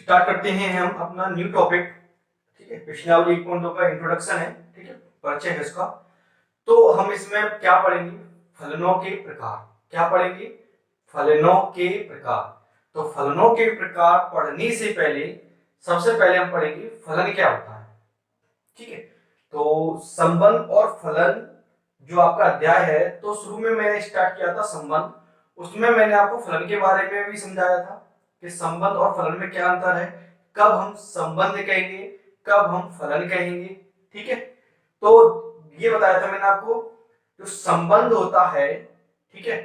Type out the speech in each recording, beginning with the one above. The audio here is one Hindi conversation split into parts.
स्टार्ट करते हैं हम अपना न्यू टॉपिक। ठीक है, प्रश्नावली 1.2 का इंट्रोडक्शन है। ठीक है, परिचय है इसका। तो हम इसमें क्या पढ़ेंगे? फलनों के प्रकार। क्या पढ़ेंगे? फलनों के प्रकार। तो फलनों के प्रकार पढ़ने से पहले सबसे पहले हम पढ़ेंगे फलन क्या होता है। ठीक है, तो संबंध और फलन जो आपका अध्याय है, तो शुरू में मैंने स्टार्ट किया था संबंध। उसमें मैंने आपको फलन के बारे में भी समझाया था कि संबंध और फलन में क्या अंतर है, कब हम संबंध कहेंगे, कब हम फलन कहेंगे। ठीक है, तो ये बताया था मैंने आपको, जो संबंध होता है, ठीक है,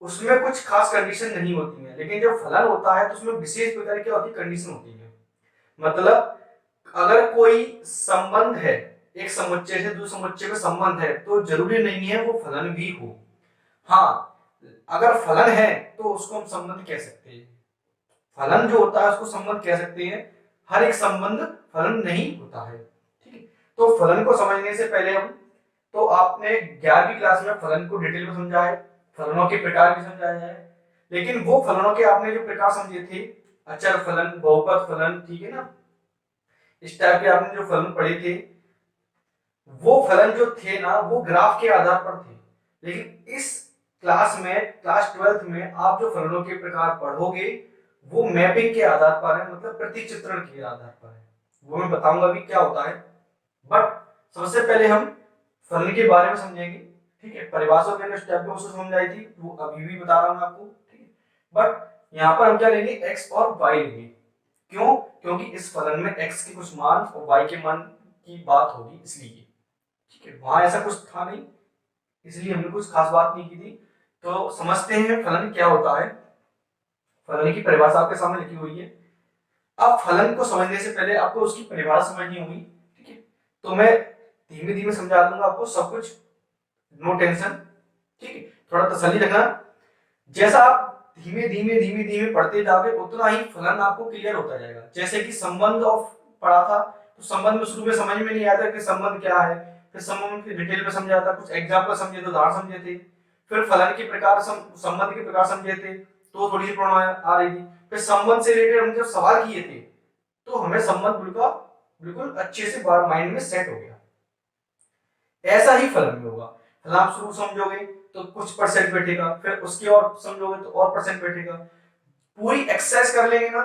उसमें कुछ खास कंडीशन नहीं होती है, लेकिन जो फलन होता है तो उसमें विशेष प्रकार की होती कंडीशन होती है। मतलब अगर कोई संबंध है, एक समुच्चय से दूसरे समुच्चय में संबंध है, तो जरूरी नहीं है वो फलन भी हो। हाँ, अगर फलन है तो उसको हम संबंध कह सकते हैं। फलन जो होता है उसको संबंध कह सकते हैं, हर एक संबंध फलन नहीं होता है। ठीक है, तो फलन को समझने से पहले हम, तो आपने 11वीं क्लास में फलन को डिटेल में समझा है, फलनों के प्रकार भी समझाया है, लेकिन वो फलनों के आपने जो प्रकार समझे थे, अचर फलन, बहुपद फलन, ठीक है ना, इस टाइप के आपने जो फलन पढ़े थे, वो फलन जो थे ना, वो ग्राफ के आधार पर थे। लेकिन इस क्लास में, क्लास 12th में आप जो फलनों के प्रकार पढ़ोगे वो मैपिंग के आधार पर है, मतलब प्रतिचित्रण के आधार पर है। वो मैं बताऊंगा अभी क्या होता है। बट सबसे पहले हम फलन के बारे में समझेंगे। ठीक है, परिभाषा मैंने स्टेप को समझाई थी, वो अभी भी बता रहा हूं आपको। ठीक है, बट यहाँ पर हम क्या लेंगे? एक्स और वाई लेंगे। क्यों? क्योंकि इस फलन में एक्स के कुछ मान और वाई के मान की बात होगी, इसलिए। ठीक है, वहां ऐसा कुछ था नहीं, इसलिए हमने कुछ खास बात नहीं की थी। तो समझते हैं फलन क्या होता है। फलन की परिभाषा आपके सामने लिखी हुई है। अब फलन को समझने से पहले आपको उसकी परिभाषा समझनी होगी। ठीक है, तो मैं धीमे धीमे समझा दूंगा आपको सब कुछ, नो टेंशन। ठीक है, थोड़ा तसल्ली रखना। जैसा आप धीमे धीमे धीमे धीमे पढ़ते जाओगे उतना ही फलन आपको क्लियर होता जाएगा। जैसे कि संबंध ऑफ पढ़ा था, तो संबंध में शुरू में समझ में नहीं आता कि संबंध क्या है, फिर संबंध की डिटेल में समझा था, कुछ एग्जांपल समझे थे, उदाहरण समझे थे, फिर फलन के प्रकार, संबंध के प्रकार समझे थे, तो थोड़ी सी प्रॉब्लम आ रही थी। फिर संबंध से रिलेटेड हम जब सवाल किए थे, तो हमें संबंध बिल्कुल अच्छे से माइंड में सेट हो गया। ऐसा ही फलन में होगा। फलन आप शुरू समझोगे तो कुछ परसेंट बैठेगा, फिर उसके और समझोगे तो और परसेंट बैठेगा। पूरी एक्सरसाइज कर लेंगे ना,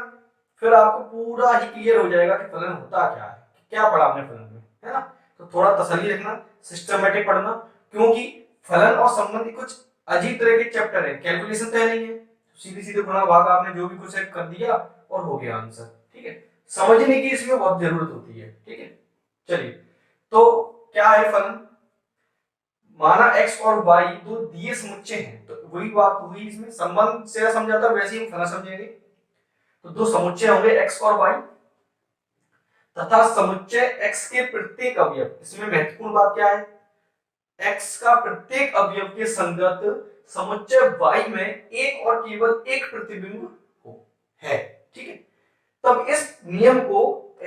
फिर आपको पूरा ही क्लियर हो जाएगा कि फलन होता क्या है, क्या पढ़ा आपने फलन में, है ना। तो थोड़ा तसल्ली रखना, सिस्टमेटिक पढ़ना, क्योंकि फलन और संबंध कुछ अजीब तरह के चैप्टर है, कैलकुलेशन तो है नहीं है, सीधे सीधे गुणा भाग आपने जो भी कुछ है कर दिया और हो गया आंसर। ठीक है, समझने की इसमें बहुत जरूरत होती है। ठीक है, चलिए, तो क्या है फलन? माना x और y दो दिए समुच्चय हैं, तो वही बात हुई, इसमें संबंध से समझाता वैसे ही फलन समझेंगे। तो दो समुच्चय होंगे x और y, तथा समुच्चय x के प्रत्येक अवयव, इसमें महत्वपूर्ण बात क्या है, x का प्रत्येक अवयव के संगत समुच्चय y में एक और केवल एक प्रतिबिंब हो है। ठीक है, तब इस नियम को,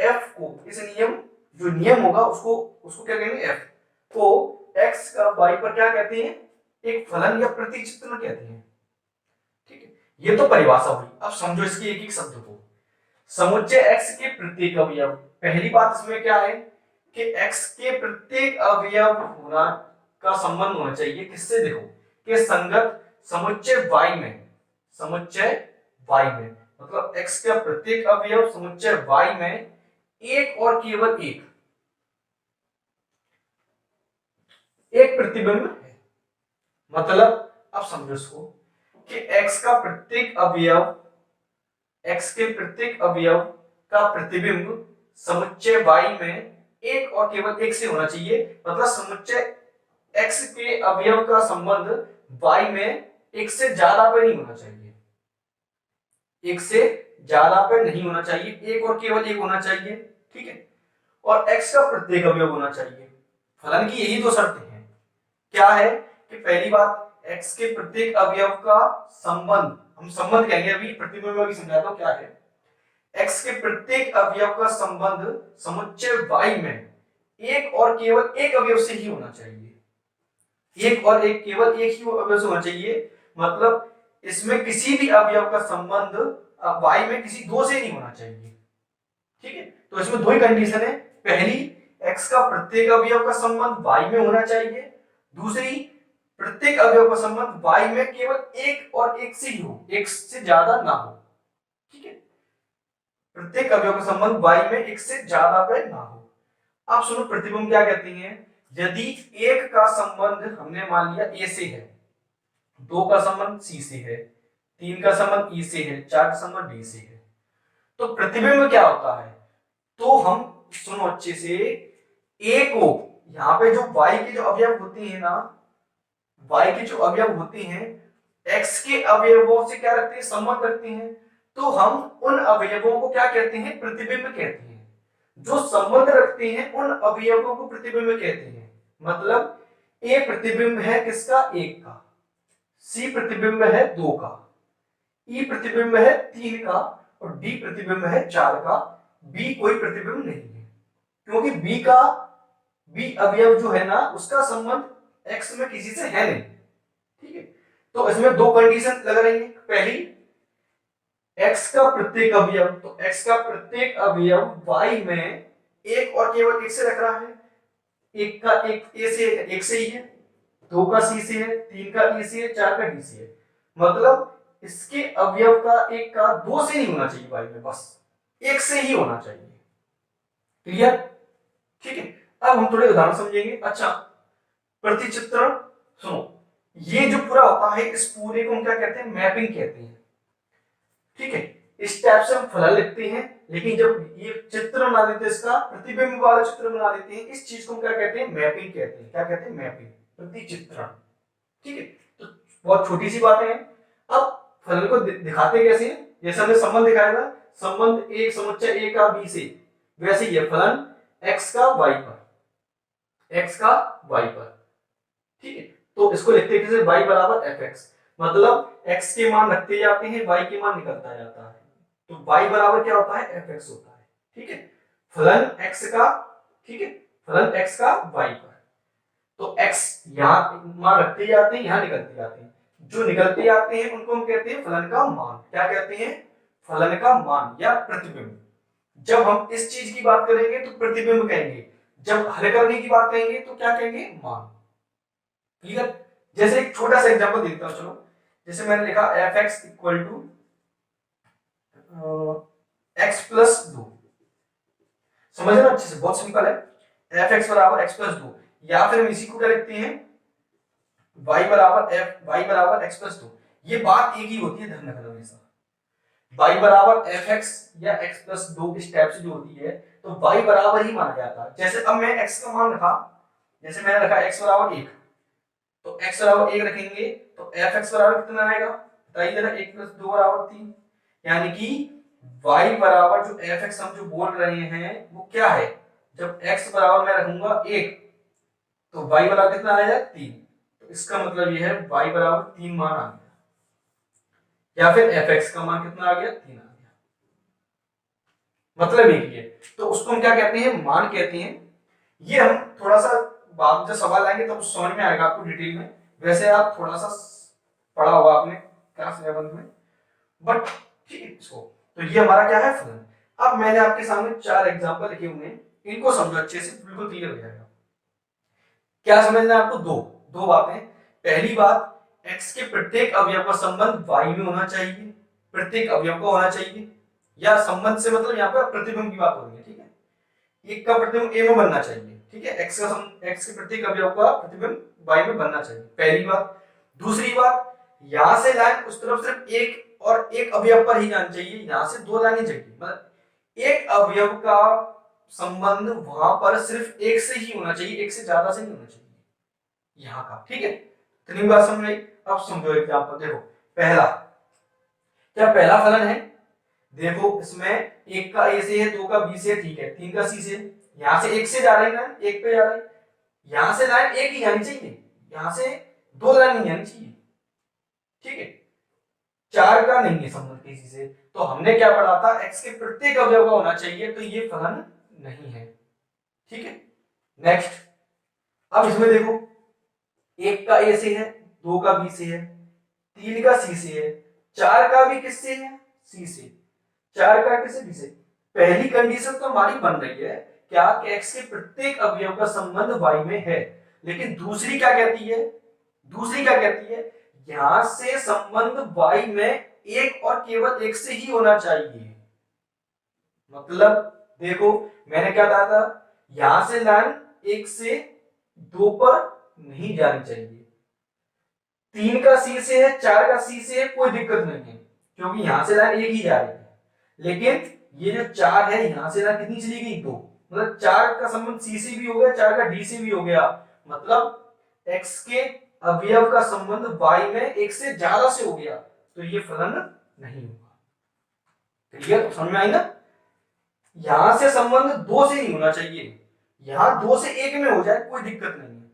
f को, इस नियम, जो नियम होगा उसको क्या कहेंगे? f को x का y पर क्या कहते हैं? एक फलन या प्रतिचित्रण कहते हैं। ठीक है, ये तो परिभाषा हुई। अब समझो इसके एक एक शब्द को। समुच्चय x के प्रत्येक अवयव, पहली बात इसमें क्या है कि x के प्रत्येक अवयव होना का संबंध होना चाहिए किससे? देखो कि संगत समुच्चय y में, समुच्चय y में, मतलब x का प्रत्येक अवयव समुच्चय y में एक और केवल एक प्रतिबिंब है। मतलब अब समझो इसको कि x का प्रत्येक अवयव, x के प्रत्येक अवयव का प्रतिबिंब समुच्चय y में एक और केवल एक से होना चाहिए। मतलब समुच्चय x के अवयव का संबंध y में एक से ज्यादा पे नहीं होना चाहिए, एक से ज्यादा पे नहीं होना चाहिए, एक और केवल एक होना चाहिए। ठीक है, और x का प्रत्येक अवयव होना चाहिए। फलन की यही दो शर्तें हैं। क्या है कि पहली बात, x के प्रत्येक अवयव का संबंध, हम संबंध कहेंगे, अभी प्रतिबिंब भी समझाता हूं क्या है। x के प्रत्येक अवयव का संबंध समुच्चय y में एक और केवल एक अवयव से ही होना चाहिए, एक और एक केवल एक ही अवयव से होना चाहिए। मतलब इसमें किसी भी अवयव का संबंध y में किसी दो से नहीं होना चाहिए। ठीक है, तो इसमें दो ही कंडीशन है, पहली x का प्रत्येक अवयव का संबंध y में होना चाहिए, दूसरी प्रत्येक अवयव का संबंध y में केवल एक और एक से ही हो, एक से ज्यादा ना हो। ठीक है, प्रत्येक अवयव का संबंध y में एक से ज्यादा पे ना हो। अब सुनो प्रतिबिंब क्या कहते हैं, यदि एक का संबंध हमने मान लिया a से है, दो का संबंध c से है, तीन का संबंध e से है, चार का संबंध d से है, तो प्रतिबिंब क्या होता है, तो हम सुनो अच्छे से, a को यहाँ पे जो y के जो अवयव होते हैं ना, y के जो अवयव होते हैं x के अवयवों से क्या रखते हैं, संबंध रखते हैं, तो हम उन अवयवों को क्या कहते हैं, प्रतिबिंब कहते हैं। जो संबंध रखते हैं उन अवयवों को प्रतिबिंब कहते हैं। मतलब a प्रतिबिंब है किसका, एक का, c प्रतिबिंब है दो का, e प्रतिबिंब है तीन का, और d प्रतिबिंब है चार का, b कोई प्रतिबिंब नहीं है, क्योंकि b अवयव जो है ना उसका संबंध x में किसी से है नहीं। ठीक है, तो इसमें दो कंडीशन लग रही है, पहली x का प्रत्येक अवयव, तो x का प्रत्येक अवयव y में एक और केवल एक से रख रहा है, एक का एक a से एक से ही है, दो का c से है, तीन का e से है, चार का d से है, मतलब इसके अवयव का एक का दो से नहीं होना चाहिए y में, बस एक से ही होना चाहिए। क्लियर? ठीक है, अब हम थोड़े उदाहरण समझेंगे। अच्छा, प्रतिचित्रण सुनो, ये जो पूरा होता है इस पूरे को हम क्या कहते हैं, मैपिंग कहते हैं। ठीक है, इस टाइप से हम फलन लिखते हैं, लेकिन जब ये चित्र बना देते हैं, इसका प्रतिबिंब वाला चित्र बना देते हैं, इस चीज को हम क्या कहते हैं, मैपिंग कहते हैं। क्या कहते हैं, मैपिंग, प्रतिचित्रण। ठीक है, तो बहुत छोटी सी बातें हैं। अब फलन को दिखाते कैसे हैं, जैसे हमने संबंध दिखाया था, संबंध एक समुच्चय ए का बी से, वैसे ही है फलन x का y पर, x का y पर। ठीक है, तो इसको लिखते कैसे, y बराबर fx, मतलब x के मान रखते जाते हैं, y के मान निकलता जाता है, तो y बराबर क्या होता है, fx होता है। ठीक है, फलन x का, ठीक है, फलन x का y पर, तो x यहाँ मान रखते जाते हैं, यहाँ निकलते जाते हैं, जो निकलते जाते हैं उनको हम कहते हैं फलन का मान। क्या कहते हैं, फलन का मान या प्रतिबिंब। जब हम इस चीज की बात करेंगे तो प्रतिबिंब कहेंगे, जब हल करने की बात कहेंगे तो क्या कहेंगे, मान। क्लियर? जैसे एक छोटा सा एग्जांपल देता हूं, चलो, जैसे मैंने लिखा fx equal to x plus 2, समझना अच्छे से, बहुत सिंपल है, fx बराबर x प्लस 2, या फिर हम इसी को क्या लिखते हैं, y बराबर x प्लस 2। ये बात एक ही होती है, ध्यान रखना हमेशा, y बराबर fx या x प्लस 2 इस टाइप से जो होती है तो y बराबर ही माना जाता है। जैसे अब मैं x का मान रखा, जैसे मैंने रखा x बराबर 1, तो x बराबर 1 रखेंगे तो fx बराबर कितना आएगा, बताइए जरा, 1 प्लस 2 बराबर 3, यानी कि y बराबर जो fx हम जो बोल रहे हैं वो क्या है, जब x बराबर मैं रखूंगा 1 तो y बराबर कितना आएगा, 3, तो इसका मतलब ये है y बराबर 3 मान आ गया, या फिर fx का मान कितना आ गया, 3 आ गया, मतलब एक ही है। तो उसको हम क्या कहते हैं, मान कहते हैं। ये हम थोड़ा सा बाद में जब सवाल आएंगे तब तो समझ में आएगा आपको डिटेल में, वैसे आप थोड़ा सा पढ़ा होगा आपने क्लास 11 में, बट ठीक है इसको। तो ये हमारा क्या है, फलन। अब मैंने आपके सामने 4 एग्जांपल लिखे हुए हैं, इनको समझो अच्छे से, बिल्कुल क्लियर हो जाएगा। क्या समझना है आपको, दो बातें। पहली बात, x के प्रत्येक अवयव का संबंध y में होना चाहिए, प्रत्येक अवयव का होना चाहिए, या संबंध से मतलब यहाँ पर प्रतिबिंब की बात हो रही है। ठीक है, एक का प्रतिबिंब a में बनना चाहिए, ठीक है, x के प्रत्येक अवयव का प्रतिबिंब y में बनना चाहिए, पहली बात। दूसरी बात, यहां से लाइन उस तरफ सिर्फ एक और एक अवयव पर ही जानी चाहिए, यहां से दो लाइनें चाहिए, मतलब एक अवयव का संबंध वहां पर सिर्फ एक से ही होना चाहिए, एक से ज्यादा से नहीं होना चाहिए यहाँ का। ठीक है, इतनी बात समझ आई। अब समझो एग्जांपल, देखो पहला, क्या पहला फलन है, देखो इसमें एक का a से है, दो का b से है, ठीक है, तीन का c से, यहां से एक से जा रही है, एक पे जा रही है, यहां से लाइन एक ही जानी चाहिए, यहां से दो लाइन नहीं जानी चाहिए। ठीक है, चार का नहीं है संबंध किसी से, तो हमने क्या पढ़ा था, x के प्रत्येक अवयव का होना चाहिए, तो ये फलन नहीं है। ठीक है, नेक्स्ट, अब इसमें देखो, एक का a से है, दो का b से है, तीन का c से है, चार का भी किससे है, सी से, 4 का किसे डी से। पहली कंडीशन तो हमारी बन रही है क्या कि x के प्रत्येक अवयव का संबंध y में है, लेकिन दूसरी क्या कहती है, दूसरी क्या कहती है, यहां से संबंध y में एक और केवल एक से ही होना चाहिए। मतलब देखो मैंने क्या कहा था, यहां से लाइन 1 से 2 पर नहीं जानी चाहिए, 3 का सी से है, 4 का सी से है, कोई दिक्कत नहीं है क्योंकि यहां से लाइन एक ही जा रही है। लेकिन ये जो 4 है यहां से लाइन कितनी चली गई, 2, मतलब 4 का संबंध सी से भी हो गया, 4 का डी से भी हो गया, मतलब x के अवयव का संबंध y में एक से ज्यादा से हो गया, तो ये फलन नहीं होगा। क्लियर, समझ में आई ना। यहां से संबंध 2 से नहीं होना चाहिए, यहां 2 से 1 में हो जाए कोई दिक्कत नहीं है,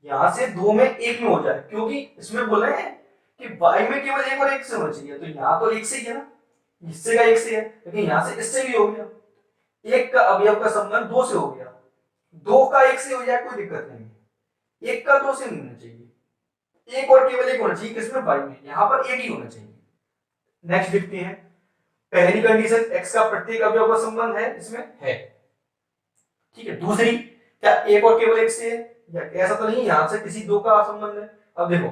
यहां से 2 में 1 में हो जाए, क्योंकि इसमें बोल रहे हैं कि y में केवल 1 और 1 से होना चाहिए, तो यहां तो 1 से ही है ना, इससे का 1 से है, लेकिन यहां से इससे भी हो गया, 1 का अवयव का संबंध 2 से हो गया, 2 का 1 से हो जाए कोई दिक्कत नहीं है, 1 का 2 से नहीं होना चाहिए, 1 और केवल 1 होना चाहिए, किसमें y में, यहां पर 1 ही होना चाहिए। नेक्स्ट देखते हैं, पहली कंडीशन x का प्रत्येक अवयव का संबंध है, इसमें है, ठीक है। दूसरी क्या 1 और केवल 1 से है, या ऐसा तो नहीं यहां से किसी 2 का संबंध है। अब देखो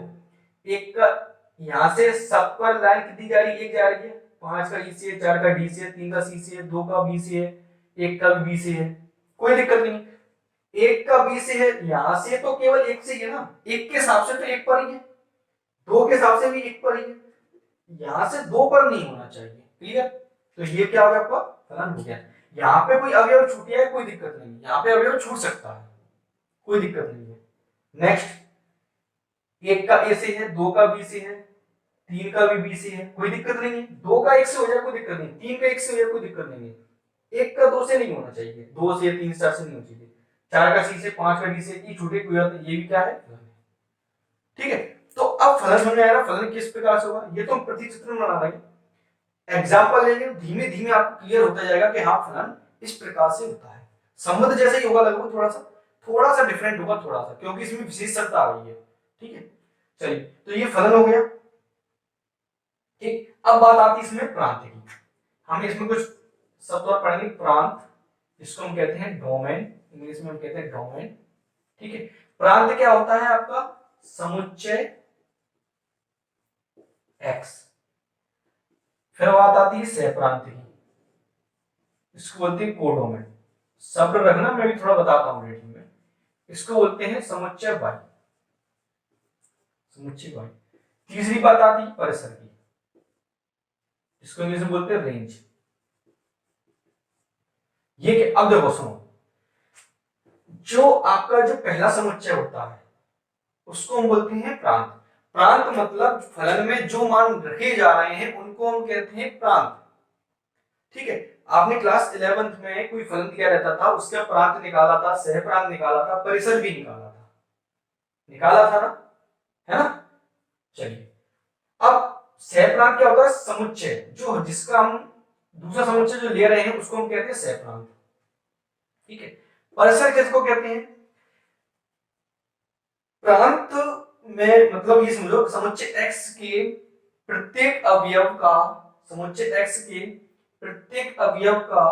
1 का यहां से सब पर लाइन कितनी जा रही है, 1 जा रही है, 5 का ई से है, 4 का डी से है, 3 का सी से है, 2 का बी से है, 1 का बी से है, कोई दिक्कत नहीं, 1 का बी से है, यहां से तो केवल 1 से ही है ना, 1 के हिसाब से तो 1 पर ही है, 2 के हिसाब से भी 1 पर ही है, यहां से 2 पर नहीं होना चाहिए। क्लियर, तो ये क्या हो गया आपका फलन हो गया। यहाँ पे कोई अवयव छूट गया है कोई दिक्कत नहीं, यहाँ पे अवयव छूट सकता है, कोई दिक्कत नहीं है। नेक्स्ट, 1 का ए से है, 2 का बी से है, 3 का भी बी से है, कोई दिक्कत नहीं है, 2 का 1 से हो जाए कोई दिक्कत नहीं, 3 का 1 से हो जाए कोई दिक्कत नहीं है, 1 का 2 से नहीं होना चाहिए, 2 से 3 4 से नहीं होना चाहिए, 4 का सी से, 5 का डी से, ये छूटे कोई बात नहीं, ये भी क्या है, ठीक है। तो अब फलन समझ में आया ना, फलन किस प्रकार से होगा, ये तो हम प्रतिचित्रण बना रहे हैं, एग्जाम्पल लेंगे, धीमे धीमे आपको क्लियर होता जाएगा कि हाँ फलन इस प्रकार से होता है। संबंध जैसे ही होगा लगभग थोड़ा सा डिफरेंट होगा, थोड़ा सा, क्योंकि इसमें विशेष शर्त आ गई है, ठीक है। चलिए, तो ये फलन हो गया, ठीक। अब बात आती है इसमें प्रांत की, हम इसमें कुछ शब्द और पढ़ेंगे, प्रांत, इसको हम कहते हैं डोमेन, इंग्लिश में हम कहते हैं डोमेन, ठीक है। प्रांत क्या होता है आपका, समुच्चय x, फिर बात आती है सहप्रांत की, इसको बोलते हैं कोडोमेन, शब्द रखना मैं भी थोड़ा बताता हूं रेडियो में, इसको बोलते हैं समुच्चय y, समुच्चय y। तीसरी बात आती है परिसर की, इसको इंग्लिश में बोलते हैं रेंज। ये अब देखो सुनो, जो आपका जो पहला समुच्चय होता है उसको हम बोलते हैं प्रांत। प्रांत मतलब फलन में जो मान रखे जा रहे हैं उनको हम कहते हैं प्रांत, ठीक है। आपने क्लास 11th में कोई फलन दिया रहता था, उसका प्रांत निकाला था, सहप्रांत निकाला था, परिसर भी निकाला था ना, है ना। चलिए, अब सहप्रांत क्या होता है, समुच्चय, जो जिसका हम दूसरा समुच्चय जो ले रहे हैं उसको हम कहते हैं सहप्रांत, ठीक है। परिसर किसको कहते हैं, प्रांत में मतलब ये समझो समुच्चय x के प्रत्येक अवयव का, समुच्चय x के प्रत्येक अवयव का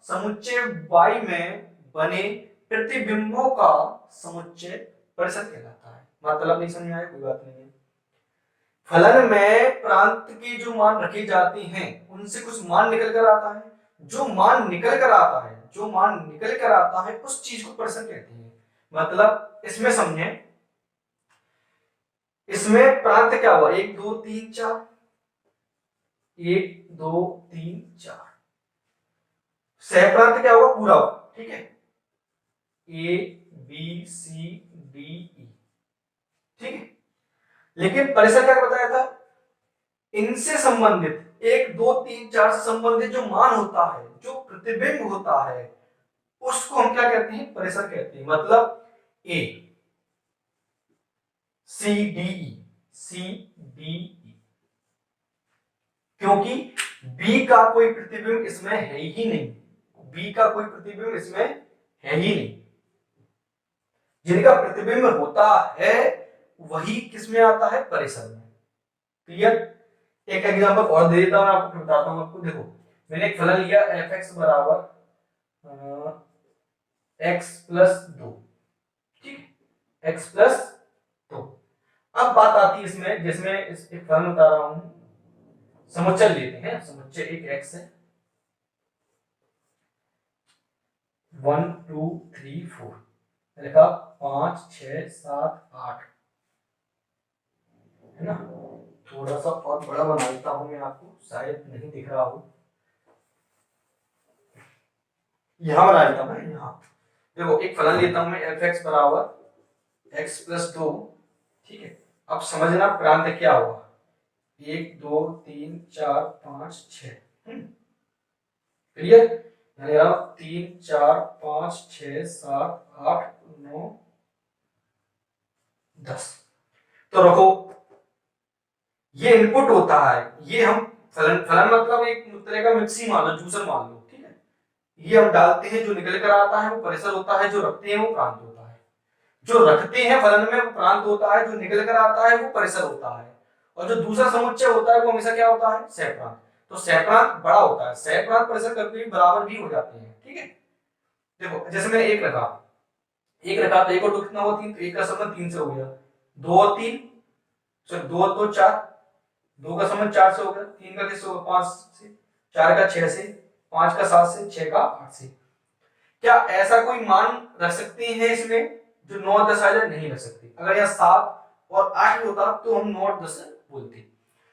समुच्चय y में बने प्रतिबिंबों का समुच्चय परिसर कहलाता है। मतलब नहीं समझ में आया, कोई बात नहीं है। फलन में प्रांत के जो मान रखे जाते हैं उनसे कुछ मान निकल कर आता है, जो मान निकल कर आता है, जो मान निकल कर आता है उस चीज को परिसर कहते हैं। मतलब इसमें समझे, इसमें प्रांत क्या हुआ, 1 2 3 4, 1 2 3 4, सहप्रांत क्या होगा, पूरा होगा, ठीक है, A B C D E, ठीक है। लेकिन परिसर क्या बताया था, इनसे संबंधित 1 2 3 4 से संबंधित जो मान होता है, जो प्रतिबिंब होता है, उसको हम क्या कहते हैं, परिसर कहते हैं। मतलब ए सी डी ई, क्योंकि बी का कोई प्रतिबिंब इसमें है ही नहीं, बी का कोई प्रतिबिंब इसमें है ही नहीं, जिनका प्रतिबिंब होता है वही किसमें आता है, परिसर में। क्लियर, एक एग्जांपल और दे देता हूं, मैं आपको बताता हूं आपको। देखो मैंने एक फलन लिया एफ एक्स बराबर एक्स प्लस दो, ठीक है, एक्स प्लस दो। अब बात आती है इसमें, जिसमें एक फलन बता रहा हूं, समुच्चय लेते हैं, समुच्चय एक एक्स है, 1 2 3 4 लिखा, 5 6 7 8 है ना। थोड़ा सा और बड़ा बना देता हूं मैं, आपको शायद नहीं दिख रहा हो, यहां बना देता हूं, यहां। देखो एक फलन लेता हूं मैं एफ एक्स बराबर एक्स प्लस दो, ठीक है। अब समझना प्रांत क्या होगा, 1 2 3 4 5 6, क्लियर। यानी अब 3 4 5 6 7 8 9 10। तो रखो, ये इनपुट होता है, ये हम फलन, फलन मतलब एक तरह का मिक्सी मान लो, जूसर मान लो, ठीक है। ये हम डालते हैं, जो निकल कर आता है वो परिसर होता है, जो रखते हैं वो प्रांत होता है। जो रखते हैं फलन में वो प्रांत होता है, जो निकल कर आता है वो परिसर होता है। और जो दूसरा समुच्चय होता है वो हमेशा क्या होता है, सहप्रांत। तो सहप्रांत बड़ा होता है, सहप्रांत परिसर कभी बराबर भी हो जाते हैं, ठीक है। देखो जैसे मैंने एक रखा, एक रखा तो एक और दो कितना हुआ, तीन, तो एक का संबंध तीन से हो गया, दो और तीन, सर दो और दो चार, दो का संबंध चार से हो गया, तीन का किससे होगा, पांच से, चार का छह से, पांच का सात से, छह का आठ से। क्या ऐसा कोई मान रख सकते हैं इसमें जो 9 10 आ जाए, नहीं रख सकते। अगर यहाँ 7 और 8 होता तो हम 9 और 10 बोलते।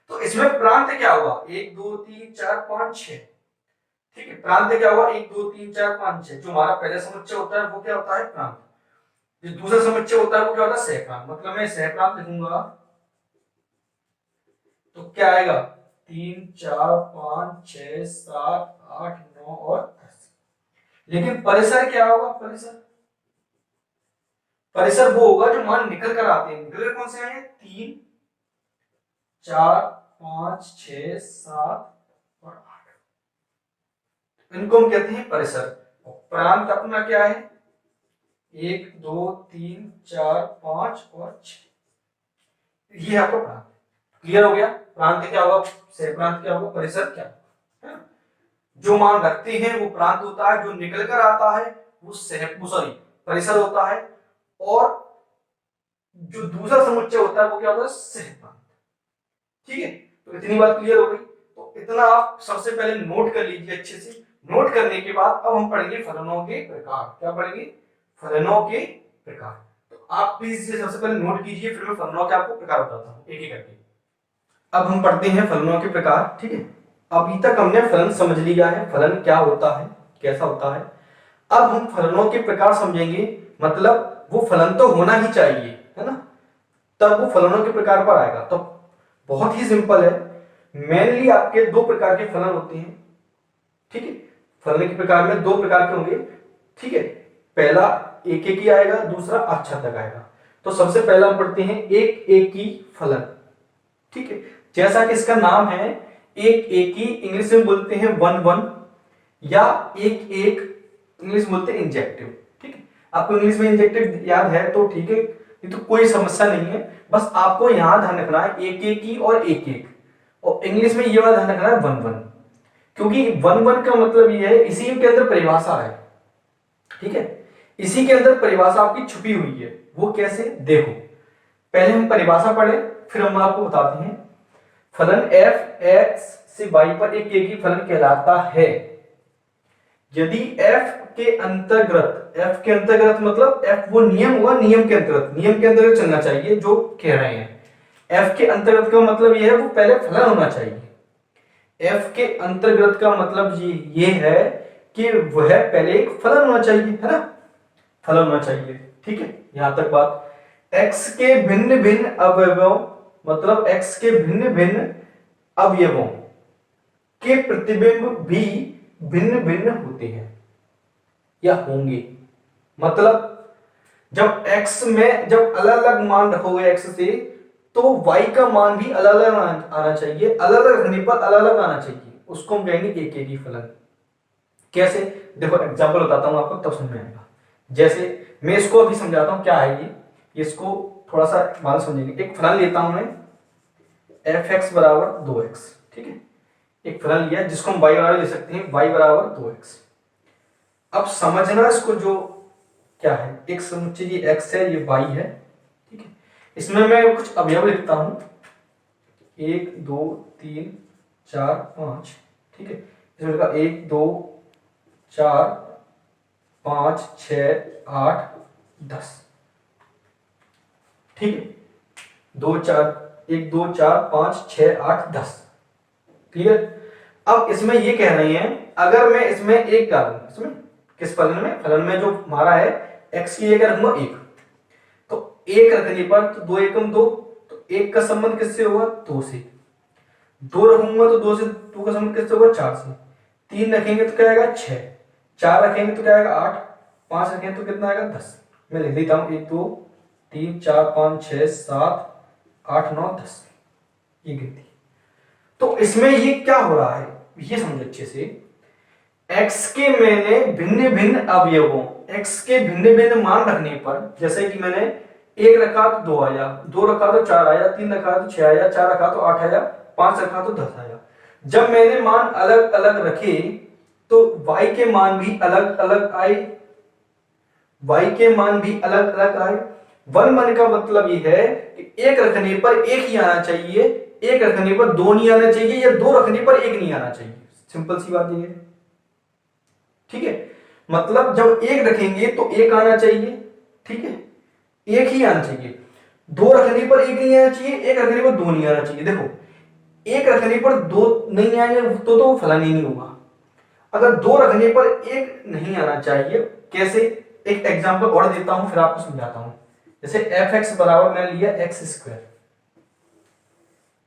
तो इसमें प्रांत क्या होगा, 1 2 3 4 5 6, ठीक है। प्रांत क्या होगा, 1 2 3 4 5 6। जो हमारा पहला समुच्चय होता है वो क्या होता है, प्रांत। जो दूसरा समुच्चय होता है वो क्या होता है, सहप्रांत। मतलब मैं सहप्रांत लिखूंगा तो क्या आएगा, 3 4 5 6 7 8 9 और 10। लेकिन परिसर क्या होगा, परिसर, परिसर वो होगा जो मान निकल कर आते हैं। निकल कर कौन से आए, 3 4 5 6 7 और 8, इनको हम कहते हैं परिसर। प्रांत अपना क्या है, 1 2 3 4 5 और 6, ये आपका प्रांत। क्लियर हो गया, प्रांत क्या होगा, सहप्रांत क्या होगा, परिसर क्या होगा, है ना। जो मान रखते हैं वो प्रांत होता है, जो निकल कर आता है वो सॉरी परिसर होता है, और जो दूसरा समुच्चय होता है वो क्या होता है, सहप्रांत। ठीक है, तो इतनी बात क्लियर हो गई। तो इतना आप सबसे पहले नोट कर लीजिए अच्छे से। नोट करने के बाद अब हम पढ़ेंगे फलनों के प्रकार। क्या पढ़ेंगे, फलनों के प्रकार। तो आप प्लीज ये सबसे पहले नोट कीजिए, फिर मैं फलनों के आपको प्रकार बताता हूँ एक एक करके। अब हम पढ़ते हैं फलनों के प्रकार, ठीक है। अभी तक हमने फलन समझ लिया है, फलन क्या होता है, कैसा होता है। अब हम फलनों के प्रकार समझेंगे, मतलब वो फलन तो होना ही चाहिए, है ना, तब वो फलनों के प्रकार पर आएगा। तो बहुत ही सिंपल है, मेनली आपके दो प्रकार के फलन होते हैं, ठीक है। फलन के प्रकार में दो प्रकार के होंगे, ठीक है। पहला एक एक ही आएगा, दूसरा आच्छादक आएगा। तो सबसे पहला हम पढ़ते हैं एक एक ही फलन, ठीक है। जैसा कि इसका नाम है एक एक ही, इंग्लिश में बोलते हैं वन वन, या एक एक इंग्लिश बोलते हैं इंजेक्टिव, ठीक है। आपको इंग्लिश में इंजेक्टिव याद है तो ठीक है, ये तो कोई समस्या नहीं है। बस आपको यहां ध्यान रखना है एक एक ही और एक एक, और इंग्लिश में ये वाला ध्यान रखना है वन वन, क्योंकि वन वन का मतलब ये है इसी के अंदर परिभाषा है, ठीक है। इसी के अंदर परिभाषा आपकी छुपी हुई है। वो कैसे, देखो पहले हम परिभाषा पढ़े, फिर हम आपको बताते हैं। फलन f x से y पर एक एक ही फलन कहलाता है यदि f के अंतर्गत, f के अंतर्गत मतलब f वो नियम हुआ, नियम के अंतर्गत, नियम के अंतर्गत चलना चाहिए जो कह रहे हैं। f के अंतर्गत का मतलब ये है वो पहले फलन होना चाहिए। f के अंतर्गत का मतलब ये है कि वह पहले एक फलन होना चाहिए, है ना, फलन होना चाहिए, ठीक है। यहां तक बात। x के भिन्न भिन्न अवयवों, मतलब x के भिन्न भिन्न अवयवों के प्रतिबिंब भी भिन्न भिन्न होते हैं या होंगे। मतलब जब x में जब अलग अलग मान रखोगे x से, तो y का मान भी अलग अलग आना चाहिए, अलग अलग रखने पर अलग अलग आना चाहिए, उसको हम कहेंगे एक एक ही फलन। कैसे, देखो एग्जांपल बताता हूं आपको तब समझ में आएगा। जैसे मैं इसको अभी समझाता हूं क्या है ये, इसको थोड़ा सा मान समझेंगे। एक फलन लेता हूं मैं fx बराबर 2x, ठीक है, एक फलन लिया जिसको हम y बराबर ले सकते हैं y बराबर 2x। अब समझना इसको, जो क्या है एक समझ ये x है, ये y है, ठीक है। इसमें मैं कुछ अवयव लिखता हूं, 1 2 3 4 5, ठीक है। इसमें लिखा 1 2 4 5 6 8 10, ठीक है। 2 4 1 2 4 5 6 8 10, क्लियर। अब इसमें ये कह रही हैं अगर मैं इसमें एक डालूं, इसमें किस फलन में जो हमारा है x की जगह रखूंगा 1, तो 1 रखने पर तो 2 एकम 2, तो 1 का संबंध किससे होगा 2 से, 2 रखूंगा तो 2 से 2 का संबंध किससे होगा 4 से, 3 रखेंगे तो क्या आएगा 6, 4 रखेंगे तो क्या आएगा 8, 5 रखेंगे तो कितना आएगा 10। मैं लिख देता हूं 1 2 3 4 5 6 7 8 9 10, ये गिनती। तो इसमें ये क्या हो रहा है ये समझो अच्छे से, x के मैंने भिन्न भिन्न अवयवों, x के भिन्न भिन्न मान रखने पर, जैसे कि मैंने 1 रखा तो 2 आया, 2 रखा तो 4 आया, 3 रखा तो 6 आया, 4 रखा तो 8 आया, 5 रखा तो 10 आया। जब मैंने मान अलग अलग रखे तो y के मान भी अलग अलग आए, y के मान भी अलग अलग आए। वन मन का मतलब ये है कि एक रखने पर एक ही आना चाहिए, एक रखने पर 2 नहीं आना चाहिए, या 2 रखने पर 1 नहीं आना चाहिए। सिंपल सी बात ये है, ठीक है। मतलब जब 1 रखेंगे तो 1 आना चाहिए, ठीक है, 1 ही आना चाहिए। 2 रखने पर 1 नहीं आना चाहिए, 1 रखने पर 2 नहीं आना चाहिए। देखो 1 रखने पर 2 नहीं आएंगे तो फलन ही नहीं होगा। अगर 2 रखने पर 1 नहीं आना चाहिए, कैसे, एक एग्जांपल और देता हूं फिर आपको समझाता हूं। जैसे fx बराबर मैंने लिया x स्क्वायर,